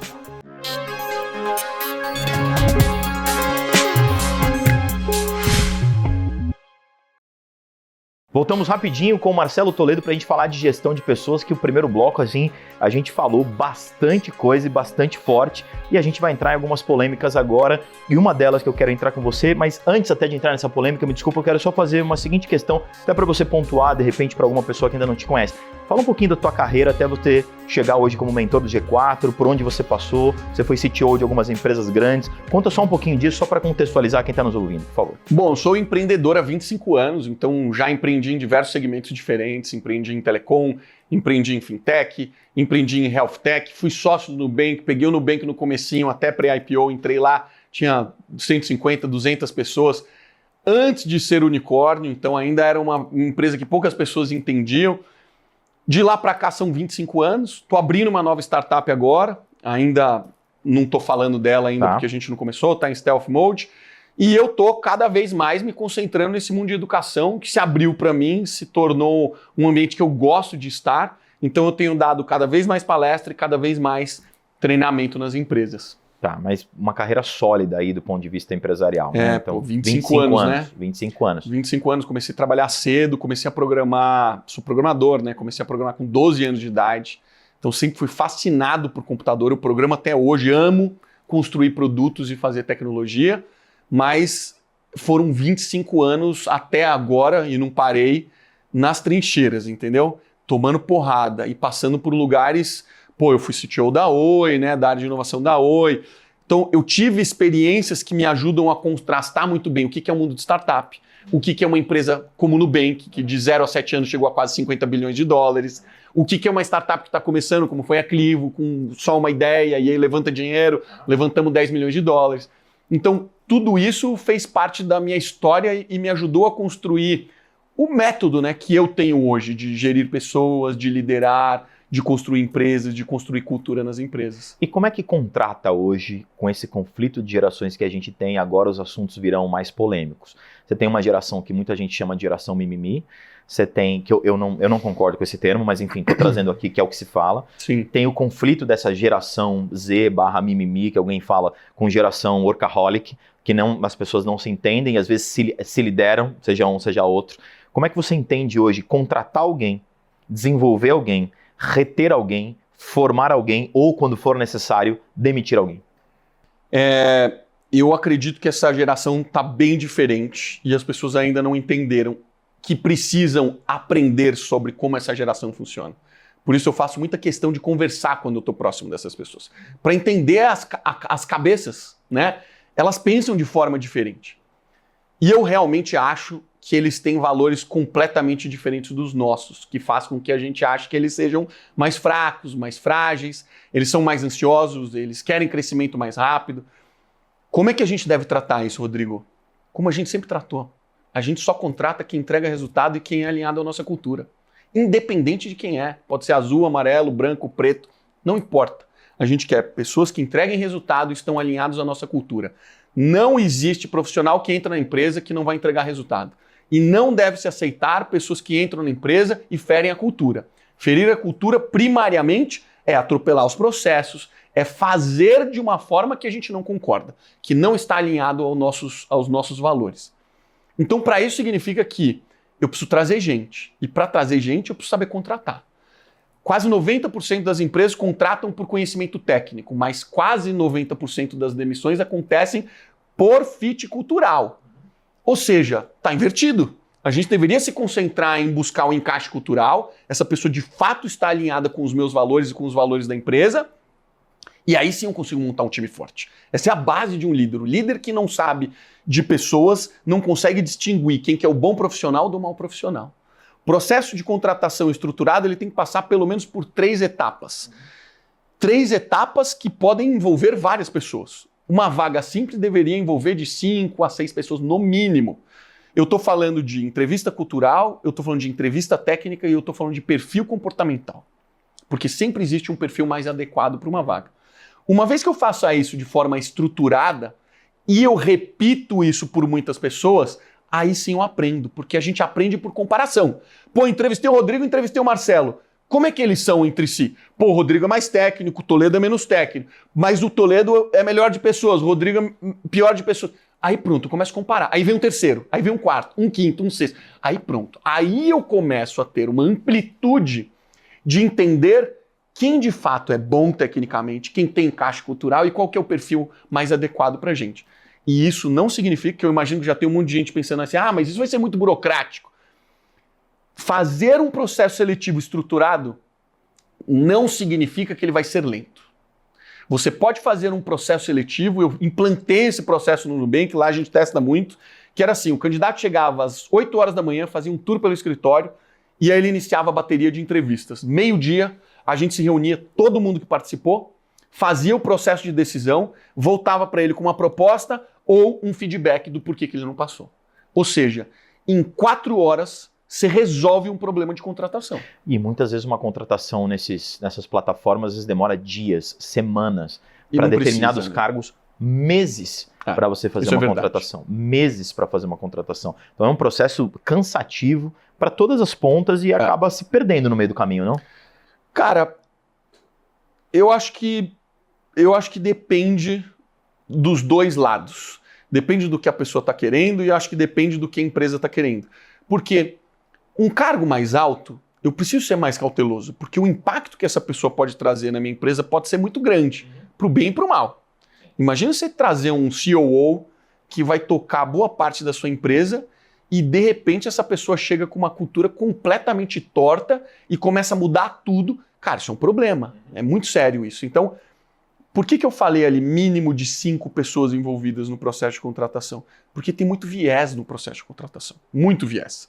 Voltamos rapidinho com o Marcelo Toledo para a gente falar de gestão de pessoas, que o primeiro bloco, assim, a gente falou bastante coisa e bastante forte, e a gente vai entrar em algumas polêmicas agora, e uma delas que eu quero entrar com você, mas antes até de entrar nessa polêmica, me desculpa, eu quero só fazer uma seguinte questão, até para você pontuar, de repente, para alguma pessoa que ainda não te conhece. Fala um pouquinho da tua carreira até você chegar hoje como mentor do G4, por onde você passou, você foi CTO de algumas empresas grandes. Conta só um pouquinho disso, só para contextualizar quem está nos ouvindo, por favor. Bom, eu sou empreendedor há 25 anos, então já empreendi em diversos segmentos diferentes, empreendi em telecom, empreendi em fintech, empreendi em health tech, fui sócio do Nubank, peguei o Nubank no comecinho, até pré-IPO, entrei lá, tinha 150, 200 pessoas, antes de ser unicórnio, então ainda era uma empresa que poucas pessoas entendiam. De lá para cá são 25 anos, estou abrindo uma nova startup agora, ainda não estou falando dela ainda porque a gente não começou, está em stealth mode, e eu estou cada vez mais me concentrando nesse mundo de educação que se abriu para mim, se tornou um ambiente que eu gosto de estar, então eu tenho dado cada vez mais palestra e cada vez mais treinamento nas empresas. Tá, mas uma carreira sólida aí do ponto de vista empresarial. Né? Então, 25 anos, né? 25 anos. 25 anos, comecei a trabalhar cedo, comecei a programar, sou programador, né? Comecei a programar com 12 anos de idade. Então sempre fui fascinado por computador, eu programo até hoje, amo construir produtos e fazer tecnologia, mas foram 25 anos até agora, e não parei, nas trincheiras, entendeu? Tomando porrada e passando por lugares... Pô, eu fui CTO da Oi, né, da área de inovação da Oi. Então, eu tive experiências que me ajudam a contrastar muito bem o que é o mundo de startup, o que é uma empresa como o Nubank, que de 0 a 7 anos chegou a quase 50 bilhões de dólares, o que é uma startup que está começando, como foi a Clivo, com só uma ideia, e aí levanta dinheiro, levantamos 10 milhões de dólares. Então, tudo isso fez parte da minha história e me ajudou a construir o método, né, que eu tenho hoje de gerir pessoas, de liderar, de construir empresas, de construir cultura nas empresas. E como é que contrata hoje, com esse conflito de gerações que a gente tem, agora os assuntos virão mais polêmicos? Você tem uma geração que muita gente chama de geração mimimi, você tem, que eu não concordo com esse termo, mas enfim, estou trazendo aqui que é o que se fala. Sim. Tem o conflito dessa geração Z/mimimi, que alguém fala com geração workaholic, que não, as pessoas não se entendem, e às vezes se lideram, seja um, seja outro. Como é que você entende hoje contratar alguém, desenvolver alguém, reter alguém, formar alguém ou, quando for necessário, demitir alguém? Eu acredito que essa geração está bem diferente e as pessoas ainda não entenderam que precisam aprender sobre como essa geração funciona. Por isso eu faço muita questão de conversar quando eu estou próximo dessas pessoas, para entender as cabeças, né? Elas pensam de forma diferente. E eu realmente acho que eles têm valores completamente diferentes dos nossos, que faz com que a gente ache que eles sejam mais fracos, mais frágeis, eles são mais ansiosos, eles querem crescimento mais rápido. Como é que a gente deve tratar isso, Rodrigo? Como a gente sempre tratou. A gente só contrata quem entrega resultado e quem é alinhado à nossa cultura. Independente de quem é. Pode ser azul, amarelo, branco, preto, não importa. A gente quer pessoas que entreguem resultado e estão alinhados à nossa cultura. Não existe profissional que entra na empresa que não vai entregar resultado. E não deve se aceitar pessoas que entram na empresa e ferem a cultura. Ferir a cultura, primariamente, é atropelar os processos, é fazer de uma forma que a gente não concorda, que não está alinhado aos nossos valores. Então, para isso significa que eu preciso trazer gente. E para trazer gente, eu preciso saber contratar. Quase 90% das empresas contratam por conhecimento técnico, mas quase 90% das demissões acontecem por fit cultural. Ou seja, está invertido. A gente deveria se concentrar em buscar o encaixe cultural, essa pessoa de fato está alinhada com os meus valores e com os valores da empresa, e aí sim eu consigo montar um time forte. Essa é a base de um líder. O líder que não sabe de pessoas não consegue distinguir quem que é o bom profissional do mau profissional. O processo de contratação estruturado ele tem que passar pelo menos por 3 etapas. 3 etapas que podem envolver várias pessoas. Uma vaga simples deveria envolver de 5 a 6 pessoas no mínimo. Eu estou falando de entrevista cultural, eu estou falando de entrevista técnica e eu estou falando de perfil comportamental. Porque sempre existe um perfil mais adequado para uma vaga. Uma vez que eu faça isso de forma estruturada e eu repito isso por muitas pessoas, aí sim eu aprendo, porque a gente aprende por comparação. Pô, entrevistei o Rodrigo, entrevistei o Marcelo. Como é que eles são entre si? Pô, o Rodrigo é mais técnico, o Toledo é menos técnico, mas o Toledo é melhor de pessoas, o Rodrigo é pior de pessoas. Aí pronto, eu começo a comparar. Aí vem um terceiro, aí vem um quarto, um quinto, um sexto. Aí pronto. Aí eu começo a ter uma amplitude de entender quem de fato é bom tecnicamente, quem tem encaixe cultural e qual que é o perfil mais adequado pra gente. E isso não significa que eu imagino que já tem um monte de gente pensando assim, mas isso vai ser muito burocrático. Fazer um processo seletivo estruturado não significa que ele vai ser lento. Você pode fazer um processo seletivo, eu implantei esse processo no Nubank, lá a gente testa muito, que era assim, o candidato chegava às 8 horas da manhã, fazia um tour pelo escritório, e aí ele iniciava a bateria de entrevistas. Meio-dia, a gente se reunia, todo mundo que participou, fazia o processo de decisão, voltava para ele com uma proposta ou um feedback do porquê que ele não passou. Ou seja, em 4 horas, você resolve um problema de contratação. E muitas vezes uma contratação nessas plataformas às vezes demora dias, semanas, para determinados cargos, meses para você fazer uma contratação. Meses para fazer uma contratação. Então é um processo cansativo para todas as pontas e acaba se perdendo no meio do caminho, não? Cara, eu acho que depende dos dois lados. Depende do que a pessoa está querendo e acho que depende do que a empresa está querendo. Porque um cargo mais alto, eu preciso ser mais cauteloso, porque o impacto que essa pessoa pode trazer na minha empresa pode ser muito grande, para o bem e para o mal. Imagina você trazer um COO que vai tocar boa parte da sua empresa e, de repente, essa pessoa chega com uma cultura completamente torta e começa a mudar tudo. Cara, isso é um problema. É muito sério isso. Então, Por que eu falei ali mínimo de 5 pessoas envolvidas no processo de contratação? Porque tem muito viés no processo de contratação. Muito viés.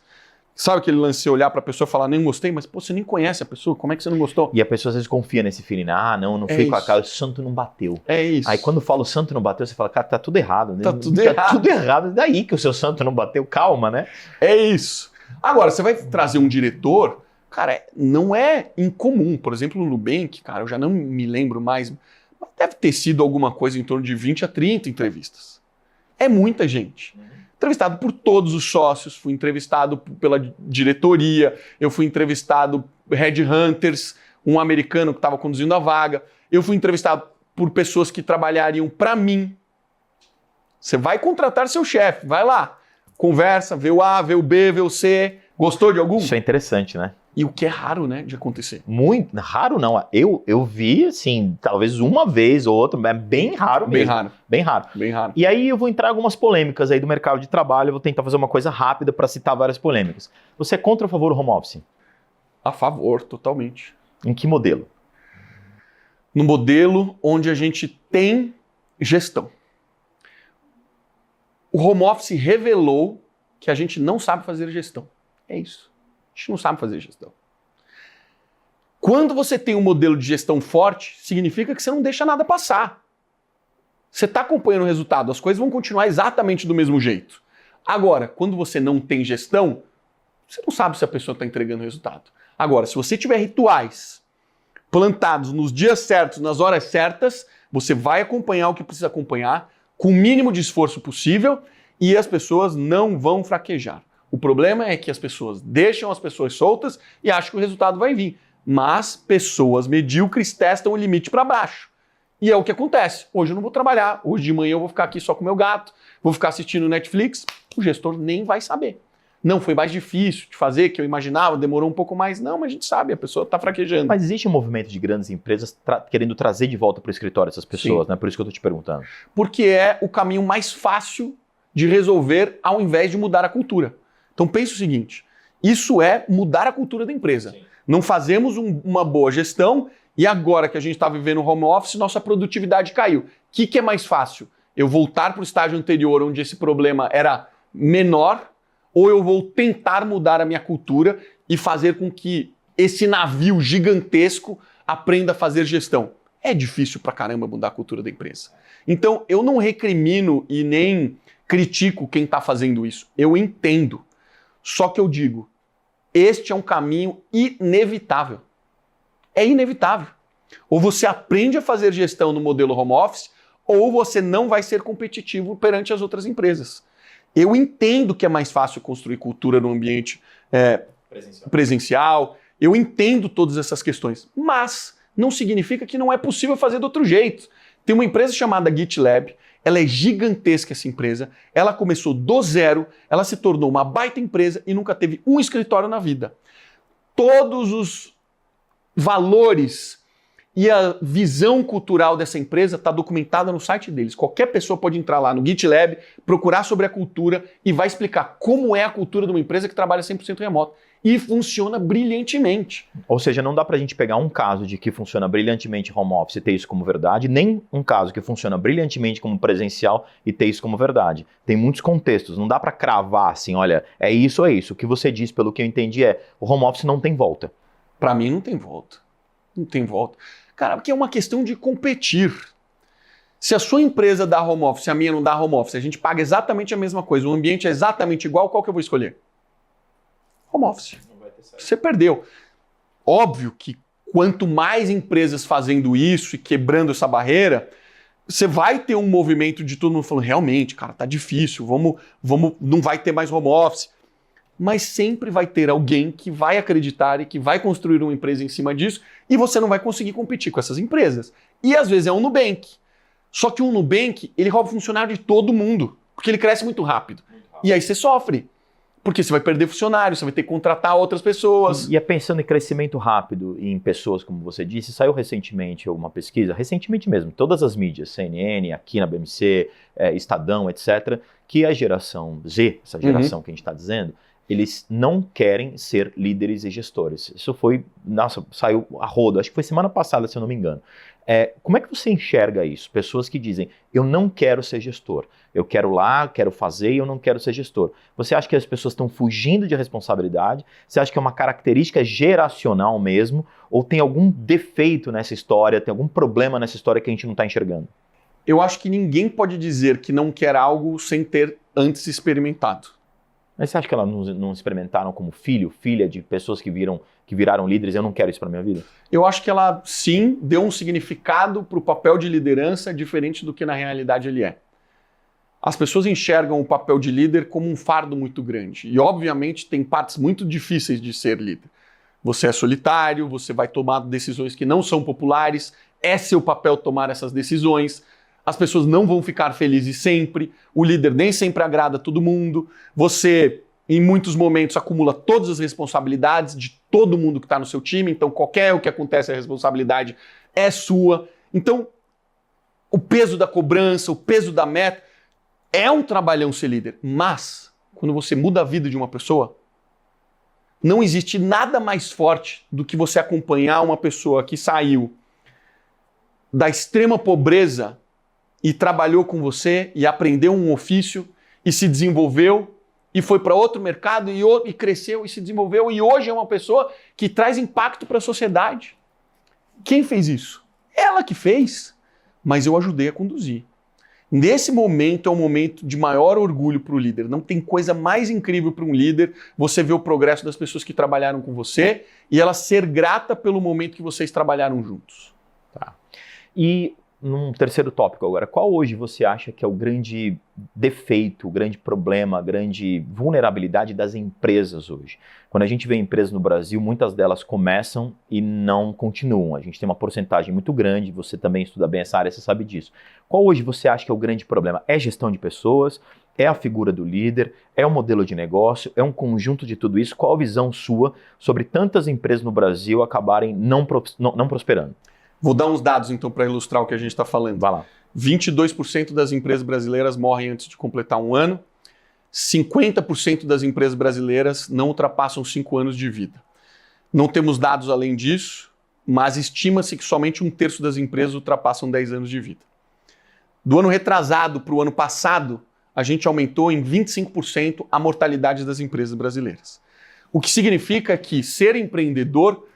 Sabe aquele lance de você olhar para a pessoa e falar, nem gostei, mas pô, você nem conhece a pessoa, como é que você não gostou? E a pessoa às vezes confia nesse feeling, né? Ah, não fui com a cara, o santo não bateu. É isso. Aí quando fala o santo não bateu, você fala, cara, tá tudo errado. Né? Tá tudo errado. Daí que o seu santo não bateu, calma, né? É isso. Agora, você vai trazer um diretor, cara, não é incomum. Por exemplo, no Nubank, cara, eu já não me lembro mais, mas deve ter sido alguma coisa em torno de 20 a 30 entrevistas. É muita gente. Entrevistado por todos os sócios, fui entrevistado pela diretoria, eu fui entrevistado headhunters, um americano que estava conduzindo a vaga, eu fui entrevistado por pessoas que trabalhariam para mim. Você vai contratar seu chefe, vai lá, conversa, vê o A, vê o B, vê o C, gostou de algum? Isso é interessante, né? E o que é raro, né, de acontecer. Muito raro não. Eu vi, assim, talvez uma vez ou outra, mas é bem raro mesmo. Bem raro. Bem raro. Bem raro. E aí eu vou entrar em algumas polêmicas aí do mercado de trabalho, eu vou tentar fazer uma coisa rápida para citar várias polêmicas. Você é contra ou a favor do home office? A favor, totalmente. Em que modelo? No modelo onde a gente tem gestão. O home office revelou que a gente não sabe fazer gestão. É isso. A gente não sabe fazer gestão. Quando você tem um modelo de gestão forte, significa que você não deixa nada passar. Você está acompanhando o resultado, as coisas vão continuar exatamente do mesmo jeito. Agora, quando você não tem gestão, você não sabe se a pessoa está entregando o resultado. Agora, se você tiver rituais plantados nos dias certos, nas horas certas, você vai acompanhar o que precisa acompanhar, com o mínimo de esforço possível, e as pessoas não vão fraquejar. O problema é que as pessoas deixam as pessoas soltas e acham que o resultado vai vir. Mas pessoas medíocres testam o limite para baixo. E é o que acontece. Hoje eu não vou trabalhar, hoje de manhã eu vou ficar aqui só com o meu gato, vou ficar assistindo Netflix, o gestor nem vai saber. Não, foi mais difícil de fazer, que eu imaginava, demorou um pouco mais. Não, mas a gente sabe, a pessoa está fraquejando. Mas existe um movimento de grandes empresas querendo trazer de volta para o escritório essas pessoas, né? Por isso que eu estou te perguntando. Porque é o caminho mais fácil de resolver ao invés de mudar a cultura. Então pense o seguinte, isso é mudar a cultura da empresa. Sim. Não fazemos uma boa gestão e agora que a gente está vivendo home office, nossa produtividade caiu. O que é mais fácil? Eu voltar para o estágio anterior, onde esse problema era menor, ou eu vou tentar mudar a minha cultura e fazer com que esse navio gigantesco aprenda a fazer gestão? É difícil pra caramba mudar a cultura da empresa. Então, eu não recrimino e nem critico quem está fazendo isso. Eu entendo. Só que eu digo, este é um caminho inevitável. É inevitável. Ou você aprende a fazer gestão no modelo home office, ou você não vai ser competitivo perante as outras empresas. Eu entendo que é mais fácil construir cultura no ambiente presencial. Eu entendo todas essas questões, mas não significa que não é possível fazer de outro jeito. Tem uma empresa chamada GitLab, ela é gigantesca essa empresa, ela começou do zero, ela se tornou uma baita empresa e nunca teve um escritório na vida. Todos os valores e a visão cultural dessa empresa está documentada no site deles. Qualquer pessoa pode entrar lá no GitLab, procurar sobre a cultura e vai explicar como é a cultura de uma empresa que trabalha 100% remoto. E funciona brilhantemente. Ou seja, não dá pra gente pegar um caso de que funciona brilhantemente home office e ter isso como verdade, nem um caso que funciona brilhantemente como presencial e ter isso como verdade. Tem muitos contextos, não dá pra cravar assim, olha, é isso ou é isso. O que você diz, pelo que eu entendi, é o home office não tem volta. Pra mim não tem volta. Não tem volta. Cara, porque é uma questão de competir. Se a sua empresa dá home office, a minha não dá home office, a gente paga exatamente a mesma coisa, o ambiente é exatamente igual, qual que eu vou escolher? Home office. Você perdeu. Óbvio que quanto mais empresas fazendo isso e quebrando essa barreira, você vai ter um movimento de todo mundo falando, realmente, cara, tá difícil, não vai ter mais home office. Mas sempre vai ter alguém que vai acreditar e que vai construir uma empresa em cima disso e você não vai conseguir competir com essas empresas. E às vezes é um Nubank. Só que um Nubank, ele rouba funcionário de todo mundo, porque ele cresce muito rápido. E aí você sofre. Porque você vai perder funcionários, você vai ter que contratar outras pessoas. E é pensando em crescimento rápido e em pessoas, como você disse, saiu recentemente uma pesquisa, recentemente mesmo, todas as mídias, CNN, aqui na BMC, Estadão, etc., que a geração Z, essa geração que a gente está dizendo, eles não querem ser líderes e gestores. Isso foi, nossa, saiu a rodo, acho que foi semana passada, se eu não me engano. Como é que você enxerga isso? Pessoas que dizem, eu não quero ser gestor, eu quero lá, quero fazer e eu não quero ser gestor. Você acha que as pessoas estão fugindo de responsabilidade? Você acha que é uma característica geracional mesmo? Ou tem algum defeito nessa história, tem algum problema nessa história que a gente não está enxergando? Eu acho que ninguém pode dizer que não quer algo sem ter antes experimentado. Mas você acha que elas não experimentaram como filho, filha de pessoas que viraram líderes? Eu não quero isso para minha vida. Eu acho que ela, sim, deu um significado para o papel de liderança diferente do que na realidade ele é. As pessoas enxergam o papel de líder como um fardo muito grande. E, obviamente, tem partes muito difíceis de ser líder. Você é solitário, você vai tomar decisões que não são populares, é seu papel tomar essas decisões. As pessoas não vão ficar felizes sempre, o líder nem sempre agrada todo mundo, você, em muitos momentos, acumula todas as responsabilidades de todo mundo que está no seu time, então qualquer o que acontece, a responsabilidade é sua. Então, o peso da cobrança, o peso da meta, é um trabalhão ser líder, mas quando você muda a vida de uma pessoa, não existe nada mais forte do que você acompanhar uma pessoa que saiu da extrema pobreza e trabalhou com você e aprendeu um ofício e se desenvolveu e foi para outro mercado e cresceu e se desenvolveu e hoje é uma pessoa que traz impacto para a sociedade. Quem fez isso? Ela que fez, mas eu ajudei a conduzir. Nesse momento é um momento de maior orgulho para o líder. Não tem coisa mais incrível para um líder você ver o progresso das pessoas que trabalharam com você e ela ser grata pelo momento que vocês trabalharam juntos. Tá. E num terceiro tópico agora, qual hoje você acha que é o grande defeito, o grande problema, a grande vulnerabilidade das empresas hoje? Quando a gente vê empresas no Brasil, muitas delas começam e não continuam. A gente tem uma porcentagem muito grande, você também estuda bem essa área, você sabe disso. Qual hoje você acha que é o grande problema? É gestão de pessoas? É a figura do líder? É o modelo de negócio? É um conjunto de tudo isso? Qual a visão sua sobre tantas empresas no Brasil acabarem não prosperando? Vou dar uns dados, então, para ilustrar o que a gente está falando. Vai lá. 22% das empresas brasileiras morrem antes de completar um ano. 50% das empresas brasileiras não ultrapassam 5 anos de vida. Não temos dados além disso, mas estima-se que somente 1/3 das empresas ultrapassam 10 anos de vida. Do ano retrasado para o ano passado, a gente aumentou em 25% a mortalidade das empresas brasileiras. O que significa que ser empreendedor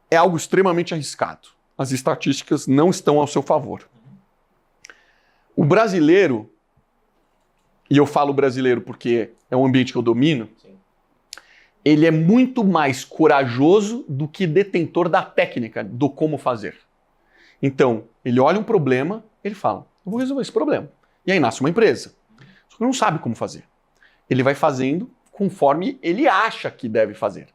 é algo extremamente arriscado. As estatísticas não estão ao seu favor. O brasileiro, e eu falo brasileiro porque é um ambiente que eu domino, ele é muito mais corajoso do que detentor da técnica, do como fazer. Então, ele olha um problema, ele fala, eu vou resolver esse problema. E aí nasce uma empresa. Só que ele não sabe como fazer. Ele vai fazendo conforme ele acha que deve fazer.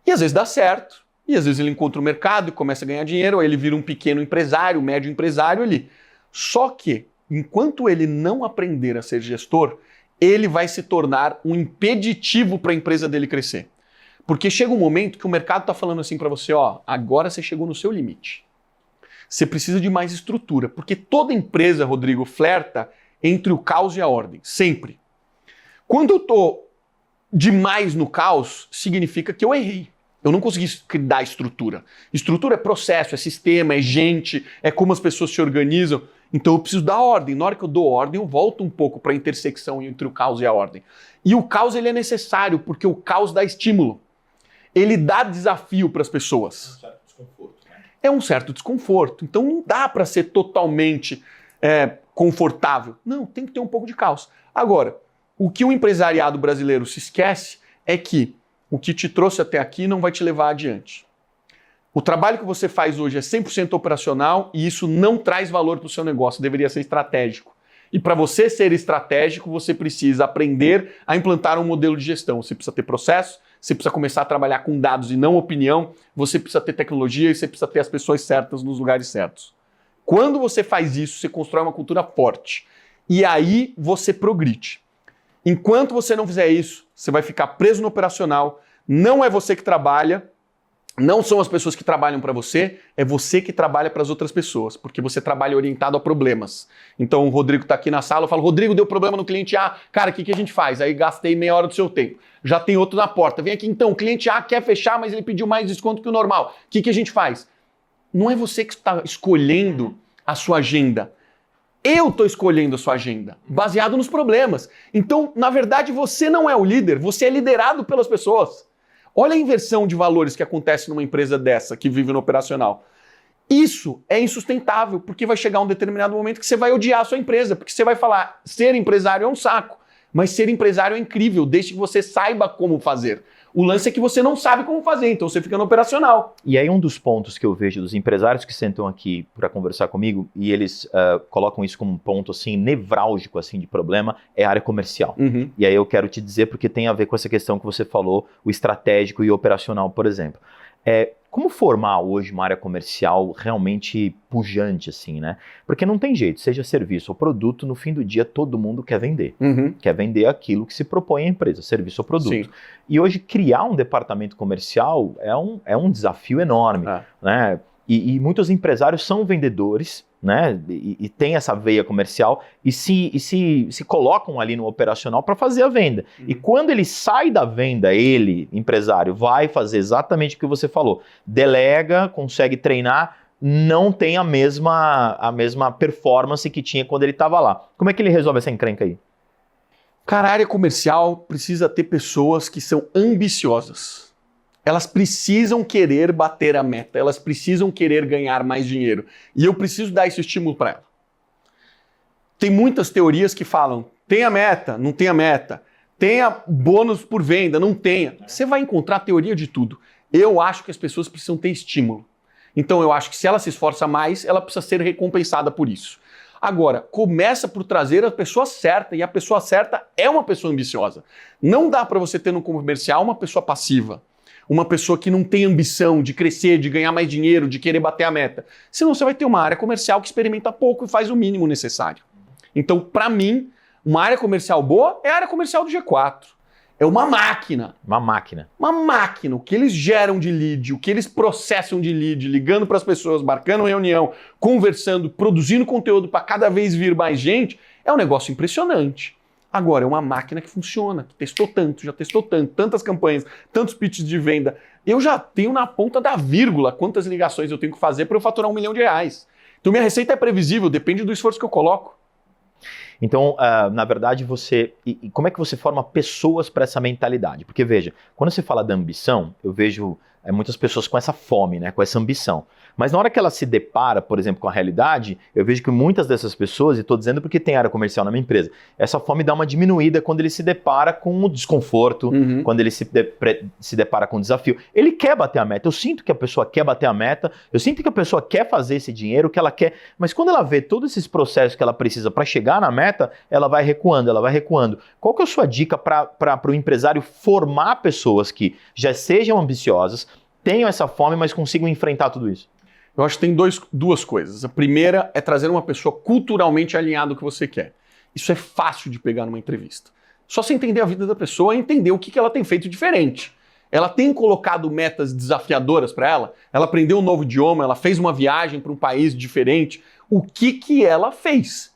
E às vezes dá certo, e às vezes ele encontra o mercado e começa a ganhar dinheiro, ou ele vira um pequeno empresário, médio empresário ali. Só que, enquanto ele não aprender a ser gestor, ele vai se tornar um impeditivo para a empresa dele crescer. Porque chega um momento que o mercado está falando assim para você, ó, agora você chegou no seu limite. Você precisa de mais estrutura, porque toda empresa, Rodrigo, flerta entre o caos e a ordem, sempre. Quando eu estou demais no caos, significa que eu errei. Eu não consegui dar estrutura. Estrutura é processo, é sistema, é gente, é como as pessoas se organizam. Então eu preciso dar ordem. Na hora que eu dou ordem, eu volto um pouco para a intersecção entre o caos e a ordem. E o caos ele é necessário, porque o caos dá estímulo. Ele dá desafio para as pessoas. Um certo desconforto, né? É um certo desconforto. Então não dá para ser totalmente confortável. Não, tem que ter um pouco de caos. Agora, o que o empresariado brasileiro se esquece é que o que te trouxe até aqui não vai te levar adiante. O trabalho que você faz hoje é 100% operacional e isso não traz valor para o seu negócio, deveria ser estratégico. E para você ser estratégico, você precisa aprender a implantar um modelo de gestão. Você precisa ter processo, você precisa começar a trabalhar com dados e não opinião, você precisa ter tecnologia e você precisa ter as pessoas certas nos lugares certos. Quando você faz isso, você constrói uma cultura forte. E aí você progride. Enquanto você não fizer isso, você vai ficar preso no operacional, não é você que trabalha, Não são as pessoas que trabalham para você, é você que trabalha para as outras pessoas, porque você trabalha orientado a problemas. Então o Rodrigo está aqui na sala, eu falo, Rodrigo, deu problema no cliente A, cara, o que a gente faz? Aí gastei meia hora do seu tempo. Já tem outro na porta, vem aqui então, o cliente A quer fechar, mas ele pediu mais desconto que o normal. O que a gente faz? Não é você que está escolhendo a sua agenda. Eu estou escolhendo a sua agenda, baseado nos problemas. Então, na verdade, você não é o líder, você é liderado pelas pessoas. Olha a inversão de valores que acontece numa empresa dessa, que vive no operacional. Isso é insustentável, porque vai chegar um determinado momento que você vai odiar a sua empresa, porque você vai falar, ser empresário é um saco, mas ser empresário é incrível, desde que você saiba como fazer. O lance é que você não sabe como fazer, então você fica no operacional. E aí um dos pontos que eu vejo dos empresários que sentam aqui para conversar comigo, e eles colocam isso como um ponto assim nevrálgico assim, de problema, é a área comercial. Uhum. E aí eu quero te dizer porque tem a ver com essa questão que você falou, o estratégico e o operacional, por exemplo. Como formar hoje uma área comercial realmente pujante, assim, né? Porque não tem jeito, seja serviço ou produto, no fim do dia todo mundo quer vender. Uhum. Quer vender aquilo que se propõe à empresa, serviço ou produto. Sim. E hoje criar um departamento comercial é um desafio enorme, né? E muitos empresários são vendedores, né? E tem essa veia comercial e se colocam ali no operacional para fazer a venda. E quando ele sai da venda, ele, empresário, vai fazer exatamente o que você falou. Delega, consegue treinar, não tem a mesma performance que tinha quando ele estava lá. Como é que ele resolve essa encrenca aí? Cara, a área comercial precisa ter pessoas que são ambiciosas. Elas precisam querer bater a meta, elas precisam querer ganhar mais dinheiro. E eu preciso dar esse estímulo para ela. Tem muitas teorias que falam, tenha meta, não tenha meta, tenha bônus por venda, não tenha. Você vai encontrar teoria de tudo. Eu acho que as pessoas precisam ter estímulo. Então eu acho que se ela se esforça mais, ela precisa ser recompensada por isso. Agora, começa por trazer a pessoa certa, e a pessoa certa é uma pessoa ambiciosa. Não dá para você ter no comercial uma pessoa passiva. Uma pessoa que não tem ambição de crescer, de ganhar mais dinheiro, de querer bater a meta. Senão você vai ter uma área comercial que experimenta pouco e faz o mínimo necessário. Então, para mim, uma área comercial boa é a área comercial do G4. É uma máquina. Uma máquina. Uma máquina. O que eles geram de lead, o que eles processam de lead, ligando para as pessoas, marcando reunião, conversando, produzindo conteúdo para cada vez vir mais gente, é um negócio impressionante. Agora, é uma máquina que funciona, que testou tanto, já testou tanto, tantas campanhas, tantos pitches de venda. Eu já tenho na ponta da vírgula quantas ligações eu tenho que fazer para eu faturar R$1 milhão. Então, minha receita é previsível, depende do esforço que eu coloco. Então, na verdade, e como é que você forma pessoas para essa mentalidade? Porque, veja, quando você fala da ambição, eu vejo muitas pessoas com essa fome, né, com essa ambição. Mas na hora que ela se depara, por exemplo, com a realidade, eu vejo que muitas dessas pessoas, e estou dizendo porque tem área comercial na minha empresa, essa fome dá uma diminuída quando ele se depara com o desconforto, quando ele se depara com o desafio. Ele quer bater a meta, eu sinto que a pessoa quer bater a meta, eu sinto que a pessoa quer fazer esse dinheiro, que ela quer, mas quando ela vê todos esses processos que ela precisa para chegar na meta, ela vai recuando, ela vai recuando. Qual que é a sua dica para o empresário formar pessoas que já sejam ambiciosas, tenham essa fome, mas consigam enfrentar tudo isso? Eu acho que tem duas coisas. A primeira é trazer uma pessoa culturalmente alinhada ao que você quer. Isso é fácil de pegar numa entrevista. Só você entender a vida da pessoa e entender o que ela tem feito diferente. Ela tem colocado metas desafiadoras para ela? Ela aprendeu um novo idioma, ela fez uma viagem para um país diferente. O que ela fez?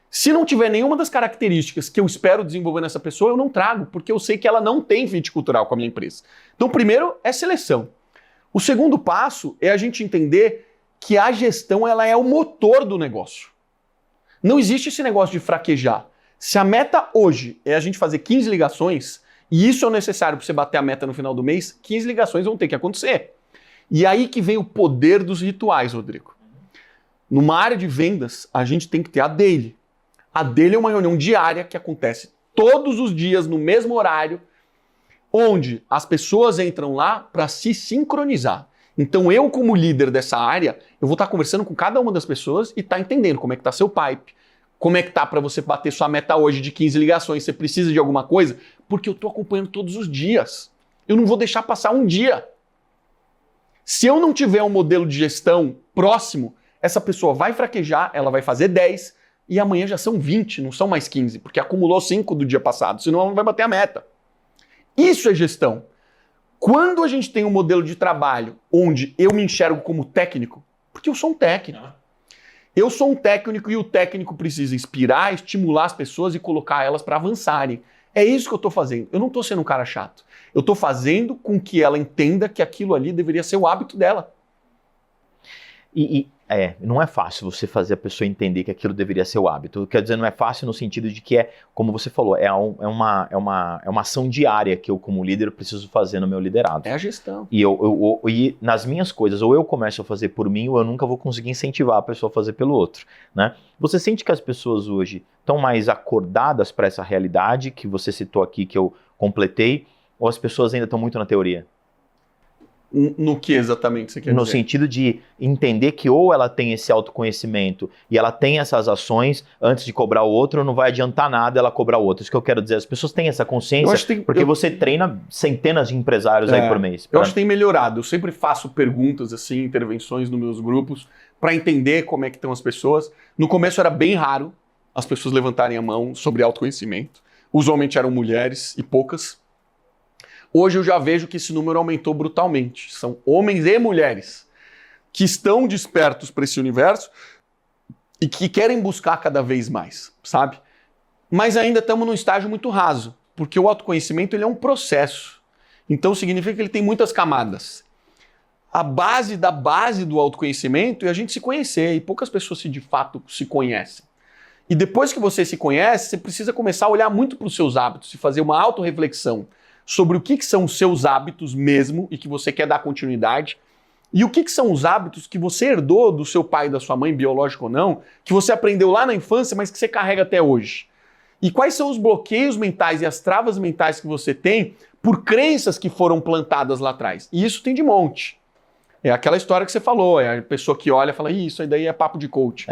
Se não tiver nenhuma das características que eu espero desenvolver nessa pessoa, eu não trago, porque eu sei que ela não tem fit cultural com a minha empresa. Então, primeiro é seleção. O segundo passo é a gente entender que a gestão ela é o motor do negócio. Não existe esse negócio de fraquejar. Se a meta hoje é a gente fazer 15 ligações, e isso é o necessário para você bater a meta no final do mês, 15 ligações vão ter que acontecer. E aí que vem o poder dos rituais, Rodrigo. Numa área de vendas, a gente tem que ter a daily. A daily é uma reunião diária que acontece todos os dias, no mesmo horário, onde as pessoas entram lá para se sincronizar. Então eu, como líder dessa área, eu vou estar conversando com cada uma das pessoas e estar entendendo como é que está seu pipe, como é que está para você bater sua meta hoje de 15 ligações, você precisa de alguma coisa, porque eu estou acompanhando todos os dias. Eu não vou deixar passar um dia. Se eu não tiver um modelo de gestão próximo, essa pessoa vai fraquejar, ela vai fazer 10 e amanhã já são 20, não são mais 15, porque acumulou 5 do dia passado, senão ela não vai bater a meta. Isso é gestão. Quando a gente tem um modelo de trabalho onde eu me enxergo como técnico, porque eu sou um técnico. Eu sou um técnico e o técnico precisa inspirar, estimular as pessoas e colocar elas para avançarem. É isso que eu estou fazendo. Eu não estou sendo um cara chato. Eu estou fazendo com que ela entenda que aquilo ali deveria ser o hábito dela. Não é fácil você fazer a pessoa entender que aquilo deveria ser o hábito. Quer dizer, não é fácil no sentido de que como você falou, é uma ação diária que eu, como líder, preciso fazer no meu liderado. É a gestão. E nas minhas coisas, ou eu começo a fazer por mim, ou eu nunca vou conseguir incentivar a pessoa a fazer pelo outro, né? Você sente que as pessoas hoje estão mais acordadas para essa realidade que você citou aqui, que eu completei, ou as pessoas ainda estão muito na teoria? No que exatamente você quer dizer? No sentido de entender que ou ela tem esse autoconhecimento e ela tem essas ações antes de cobrar o outro, não vai adiantar nada ela cobrar o outro. Isso que eu quero dizer. As pessoas têm essa consciência porque você treina centenas de empresários aí por mês. Eu acho que tem melhorado. Eu sempre faço perguntas, assim, intervenções nos meus grupos para entender como é que estão as pessoas. No começo era bem raro as pessoas levantarem a mão sobre autoconhecimento. Usualmente eram mulheres e poucas. Hoje eu já vejo que esse número aumentou brutalmente. São homens e mulheres que estão despertos para esse universo e que querem buscar cada vez mais, sabe? Mas ainda estamos num estágio muito raso, porque o autoconhecimento ele é um processo. Então significa que ele tem muitas camadas. A base da base do autoconhecimento é a gente se conhecer, e poucas pessoas de fato se conhecem. E depois que você se conhece, você precisa começar a olhar muito para os seus hábitos e fazer uma autorreflexão sobre o que são os seus hábitos mesmo e que você quer dar continuidade, e o que são os hábitos que você herdou do seu pai e da sua mãe, biológico ou não, que você aprendeu lá na infância, mas que você carrega até hoje. E quais são os bloqueios mentais e as travas mentais que você tem por crenças que foram plantadas lá atrás. E isso tem de monte. É aquela história que você falou, é a pessoa que olha e fala, isso aí daí é papo de coach.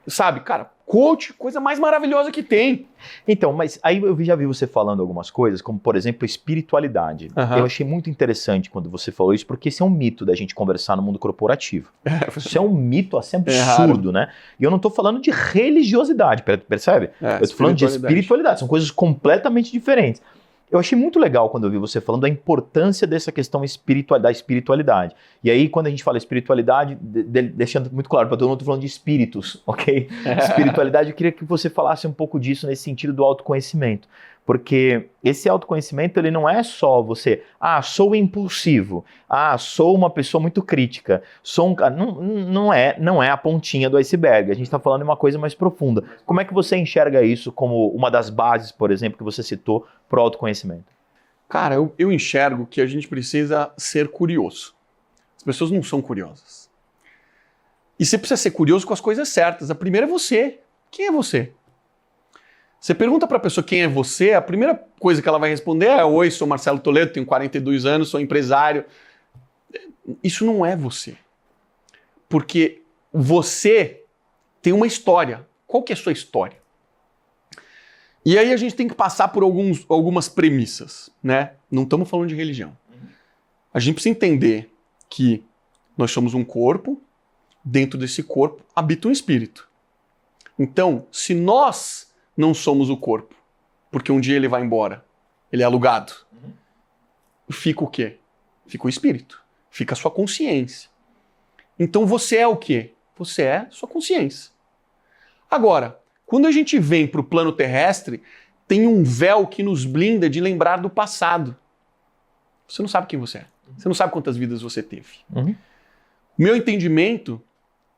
Sabe, cara, coach, coisa mais maravilhosa que tem. Então, mas aí eu já vi você falando algumas coisas, como por exemplo, espiritualidade. Eu achei muito interessante quando você falou isso, porque esse é um mito da gente conversar no mundo corporativo. Isso é um mito assim absurdo, né? E eu não tô falando de religiosidade, percebe? Eu tô falando de espiritualidade, são coisas completamente diferentes. Eu achei muito legal quando eu vi você falando da importância dessa questão da espiritualidade. E aí, quando a gente fala espiritualidade, deixando muito claro para todo mundo, eu tô falando de espíritos, ok? Espiritualidade, eu queria que você falasse um pouco disso nesse sentido do autoconhecimento. Porque esse autoconhecimento, ele não é só você, sou impulsivo, sou uma pessoa muito crítica, não é a pontinha do iceberg, a gente está falando de uma coisa mais profunda. Como é que você enxerga isso como uma das bases, por exemplo, que você citou para o autoconhecimento? Cara, eu enxergo que a gente precisa ser curioso. As pessoas não são curiosas. E você precisa ser curioso com as coisas certas. A primeira é você. Quem é você? Você pergunta para a pessoa quem é você, a primeira coisa que ela vai responder é: oi, sou Marcelo Toledo, tenho 42 anos, sou empresário. Isso não é você. Porque você tem uma história. Qual que é a sua história? E aí a gente tem que passar por algumas premissas, né? Não estamos falando de religião. A gente precisa entender que nós somos um corpo, dentro desse corpo habita um espírito. Então, se nós não somos o corpo, porque um dia ele vai embora, ele é alugado, fica o quê? Fica o espírito, fica a sua consciência. Então você é o quê? Você é sua consciência. Agora, quando a gente vem para o plano terrestre, tem um véu que nos blinda de lembrar do passado. Você não sabe quem você é. Você não sabe quantas vidas você teve. Meu entendimento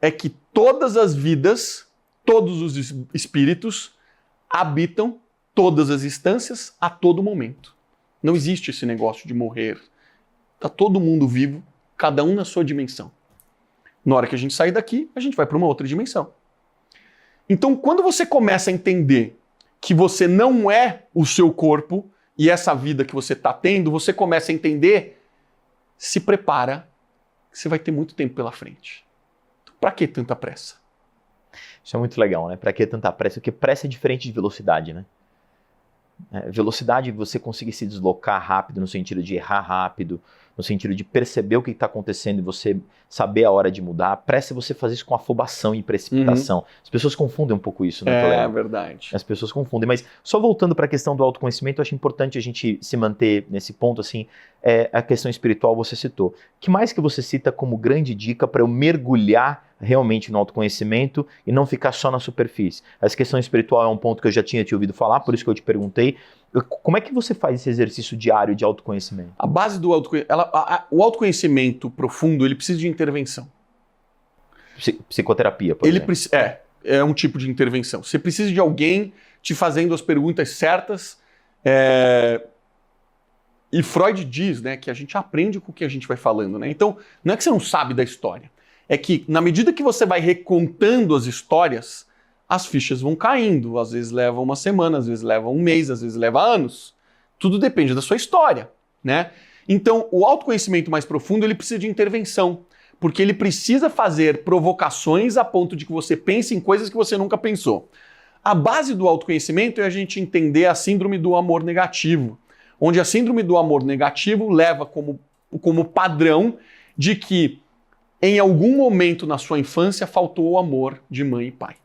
é que todas as vidas, todos os espíritos habitam todas as instâncias a todo momento. Não existe esse negócio de morrer. Está todo mundo vivo, cada um na sua dimensão. Na hora que a gente sair daqui, a gente vai para uma outra dimensão. Então, quando você começa a entender que você não é o seu corpo e essa vida que você está tendo, você começa a entender, se prepara, que você vai ter muito tempo pela frente. Então, para que tanta pressa? Isso é muito legal, né? Para que tanta pressa? Porque pressa é diferente de velocidade, né? Velocidade, você conseguir se deslocar rápido, no sentido de errar rápido, no sentido de perceber o que está acontecendo e você saber a hora de mudar. Pressa você fazer isso com afobação e precipitação. As pessoas confundem um pouco isso, né, Toledo? É verdade. As pessoas confundem. Mas só voltando para a questão do autoconhecimento, eu acho importante a gente se manter nesse ponto, assim, a questão espiritual você citou. O que mais que você cita como grande dica para eu mergulhar realmente no autoconhecimento e não ficar só na superfície? Essa questão espiritual é um ponto que eu já tinha te ouvido falar, por isso que eu te perguntei. Como é que você faz esse exercício diário de autoconhecimento? A base do o autoconhecimento profundo, ele precisa de intervenção. Psicoterapia, por exemplo. É um tipo de intervenção. Você precisa de alguém te fazendo as perguntas certas. E Freud diz, né, que a gente aprende com o que a gente vai falando, né? Então, não é que você não sabe da história. É que, na medida que você vai recontando as histórias, as fichas vão caindo. Às vezes leva uma semana, às vezes leva um mês, às vezes leva anos. Tudo depende da sua história, né? Então, o autoconhecimento mais profundo, ele precisa de intervenção. Porque ele precisa fazer provocações a ponto de que você pense em coisas que você nunca pensou. A base do autoconhecimento é a gente entender a síndrome do amor negativo. Onde a síndrome do amor negativo leva como padrão de que em algum momento na sua infância faltou o amor de mãe e pai.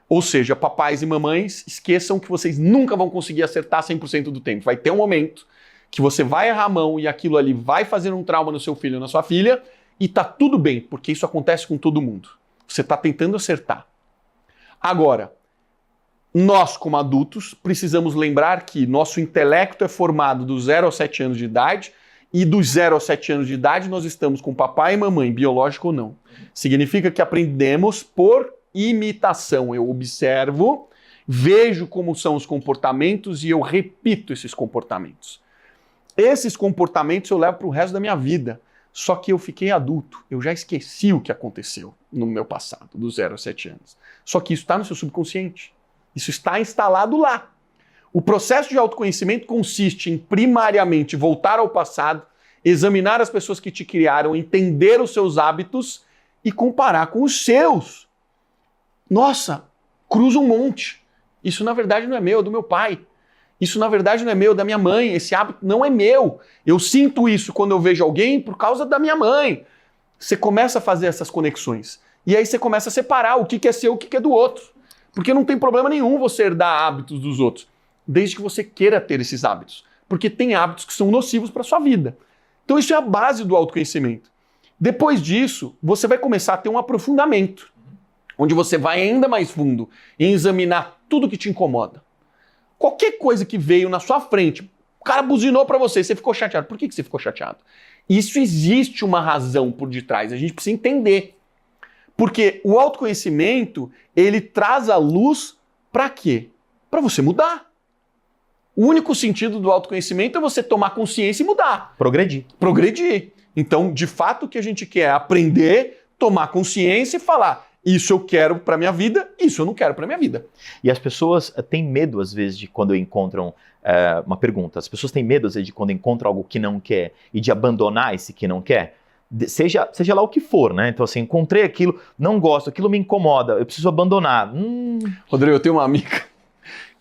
Ou seja, papais e mamães, esqueçam que vocês nunca vão conseguir acertar 100% do tempo. Vai ter um momento que você vai errar a mão e aquilo ali vai fazer um trauma no seu filho ou na sua filha e tá tudo bem, porque isso acontece com todo mundo. Você está tentando acertar. Agora, nós como adultos precisamos lembrar que nosso intelecto é formado dos 0 aos 7 anos de idade e dos 0 aos 7 anos de idade nós estamos com papai e mamãe, biológico ou não. Significa que aprendemos por imitação. Eu observo, vejo como são os comportamentos e eu repito esses comportamentos. Esses comportamentos eu levo para o resto da minha vida. Só que eu fiquei adulto, eu já esqueci o que aconteceu no meu passado, dos 0 aos 7 anos. Só que isso está no seu subconsciente. Isso está instalado lá. O processo de autoconhecimento consiste em, primariamente, voltar ao passado, examinar as pessoas que te criaram, entender os seus hábitos e comparar com os seus. Nossa, cruza um monte. Isso, na verdade, não é meu, é do meu pai. Isso, na verdade, não é meu, é da minha mãe. Esse hábito não é meu. Eu sinto isso quando eu vejo alguém por causa da minha mãe. Você começa a fazer essas conexões. E aí você começa a separar o que é seu e o que é do outro. Porque não tem problema nenhum você herdar hábitos dos outros, desde que você queira ter esses hábitos. Porque tem hábitos que são nocivos para a sua vida. Então isso é a base do autoconhecimento. Depois disso, você vai começar a ter um aprofundamento, onde você vai ainda mais fundo em examinar tudo que te incomoda. Qualquer coisa que veio na sua frente, o cara buzinou para você, você ficou chateado. Por que você ficou chateado? Isso existe uma razão por detrás, a gente precisa entender. Porque o autoconhecimento, ele traz a luz para quê? Para você mudar. O único sentido do autoconhecimento é você tomar consciência e mudar. Progredir. Progredir. Então, de fato, o que a gente quer é aprender, tomar consciência e falar: isso eu quero para minha vida, isso eu não quero para minha vida. E as pessoas têm medo, às vezes, de quando encontram uma pergunta. As pessoas têm medo, às vezes, de quando encontram algo que não quer e de abandonar esse que não quer. Seja lá o que for, né? Então, assim, encontrei aquilo, não gosto, aquilo me incomoda, eu preciso abandonar. Rodrigo, eu tenho uma amiga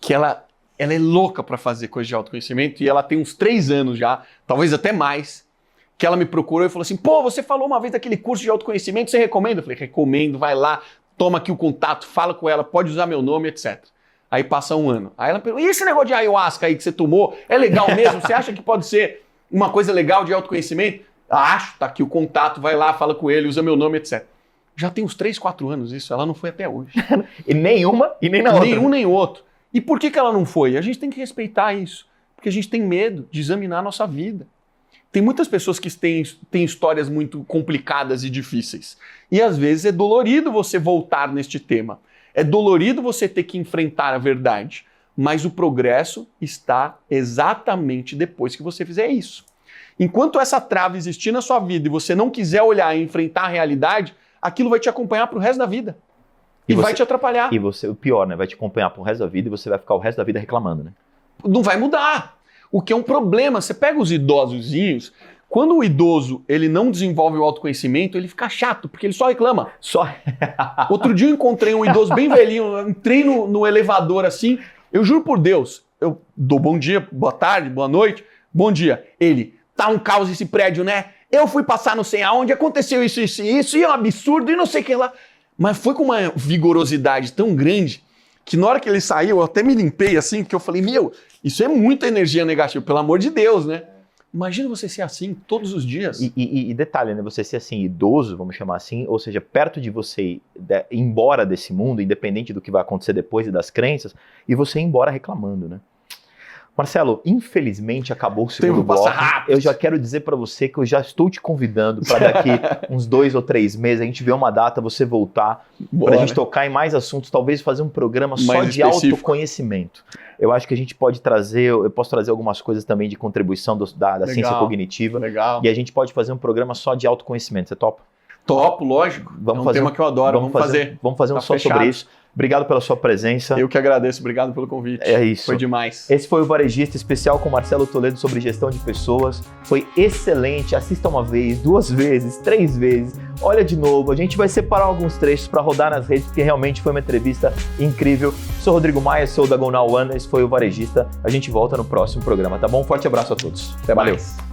que ela é louca para fazer coisa de autoconhecimento e ela tem uns 3 anos já, talvez até mais, que ela me procurou e falou assim: pô, você falou uma vez daquele curso de autoconhecimento, você recomenda? Eu falei: recomendo, vai lá, toma aqui o contato, fala com ela, pode usar meu nome, etc. Aí passa um ano. Aí ela pergunta: e esse negócio de ayahuasca aí que você tomou, é legal mesmo? Você acha que pode ser uma coisa legal de autoconhecimento? Acho, tá aqui o contato, vai lá, fala com ele, usa meu nome, etc. Já tem uns 3, 4 anos isso, ela não foi até hoje. E nenhuma e nem na outra. Nenhum nem outro. E por que ela não foi? A gente tem que respeitar isso, porque a gente tem medo de examinar a nossa vida. Tem muitas pessoas que têm histórias muito complicadas e difíceis. E às vezes é dolorido você voltar neste tema. É dolorido você ter que enfrentar a verdade. Mas o progresso está exatamente depois que você fizer isso. Enquanto essa trava existir na sua vida e você não quiser olhar e enfrentar a realidade, aquilo vai te acompanhar pro resto da vida. E vai te atrapalhar. E você, o pior, né? Vai te acompanhar pro resto da vida e você vai ficar o resto da vida reclamando, né? Não vai mudar. O que é um problema. Você pega os idosozinhos, quando o idoso ele não desenvolve o autoconhecimento, ele fica chato, porque ele só reclama. Outro dia eu encontrei um idoso bem velhinho, entrei no elevador assim, eu juro por Deus, Eu dou bom dia, boa tarde, boa noite, bom dia. Ele, tá um caos esse prédio, né? Eu fui passar não sei aonde, aconteceu isso, e é um absurdo, e não sei o que lá. Mas foi com uma vigorosidade tão grande que na hora que ele saiu, eu até me limpei assim, porque eu falei, meu, isso é muita energia negativa, pelo amor de Deus, né? Imagina você ser assim todos os dias. E detalhe, né? Você ser assim, idoso, vamos chamar assim, ou seja, perto de você ir embora desse mundo, independente do que vai acontecer depois e das crenças, e você ir embora reclamando, né? Marcelo, infelizmente acabou o segundo bloco. Eu já quero dizer para você que eu já estou te convidando para daqui uns 2 ou 3 meses a gente ver uma data, você voltar, para a gente tocar em mais assuntos, talvez fazer um programa só mais de autoconhecimento. Eu acho que a gente pode trazer, eu posso trazer algumas coisas também de contribuição da ciência cognitiva. Legal. E a gente pode fazer um programa só de autoconhecimento. Você topa? Topo, lógico. Vamos é um fazer tema que eu adoro. Vamos fazer um só sobre isso. Obrigado pela sua presença. Eu que agradeço, obrigado pelo convite. É isso. Foi demais. Esse foi o Varejista especial com Marcelo Toledo sobre gestão de pessoas. Foi excelente. Assista uma vez, 2 vezes, 3 vezes. Olha de novo. A gente vai separar alguns trechos para rodar nas redes, porque realmente foi uma entrevista incrível. Sou Rodrigo Maia, sou da Go Now One. Esse foi o Varejista. A gente volta no próximo programa, tá bom? Forte abraço a todos. Até Valeu. Mais.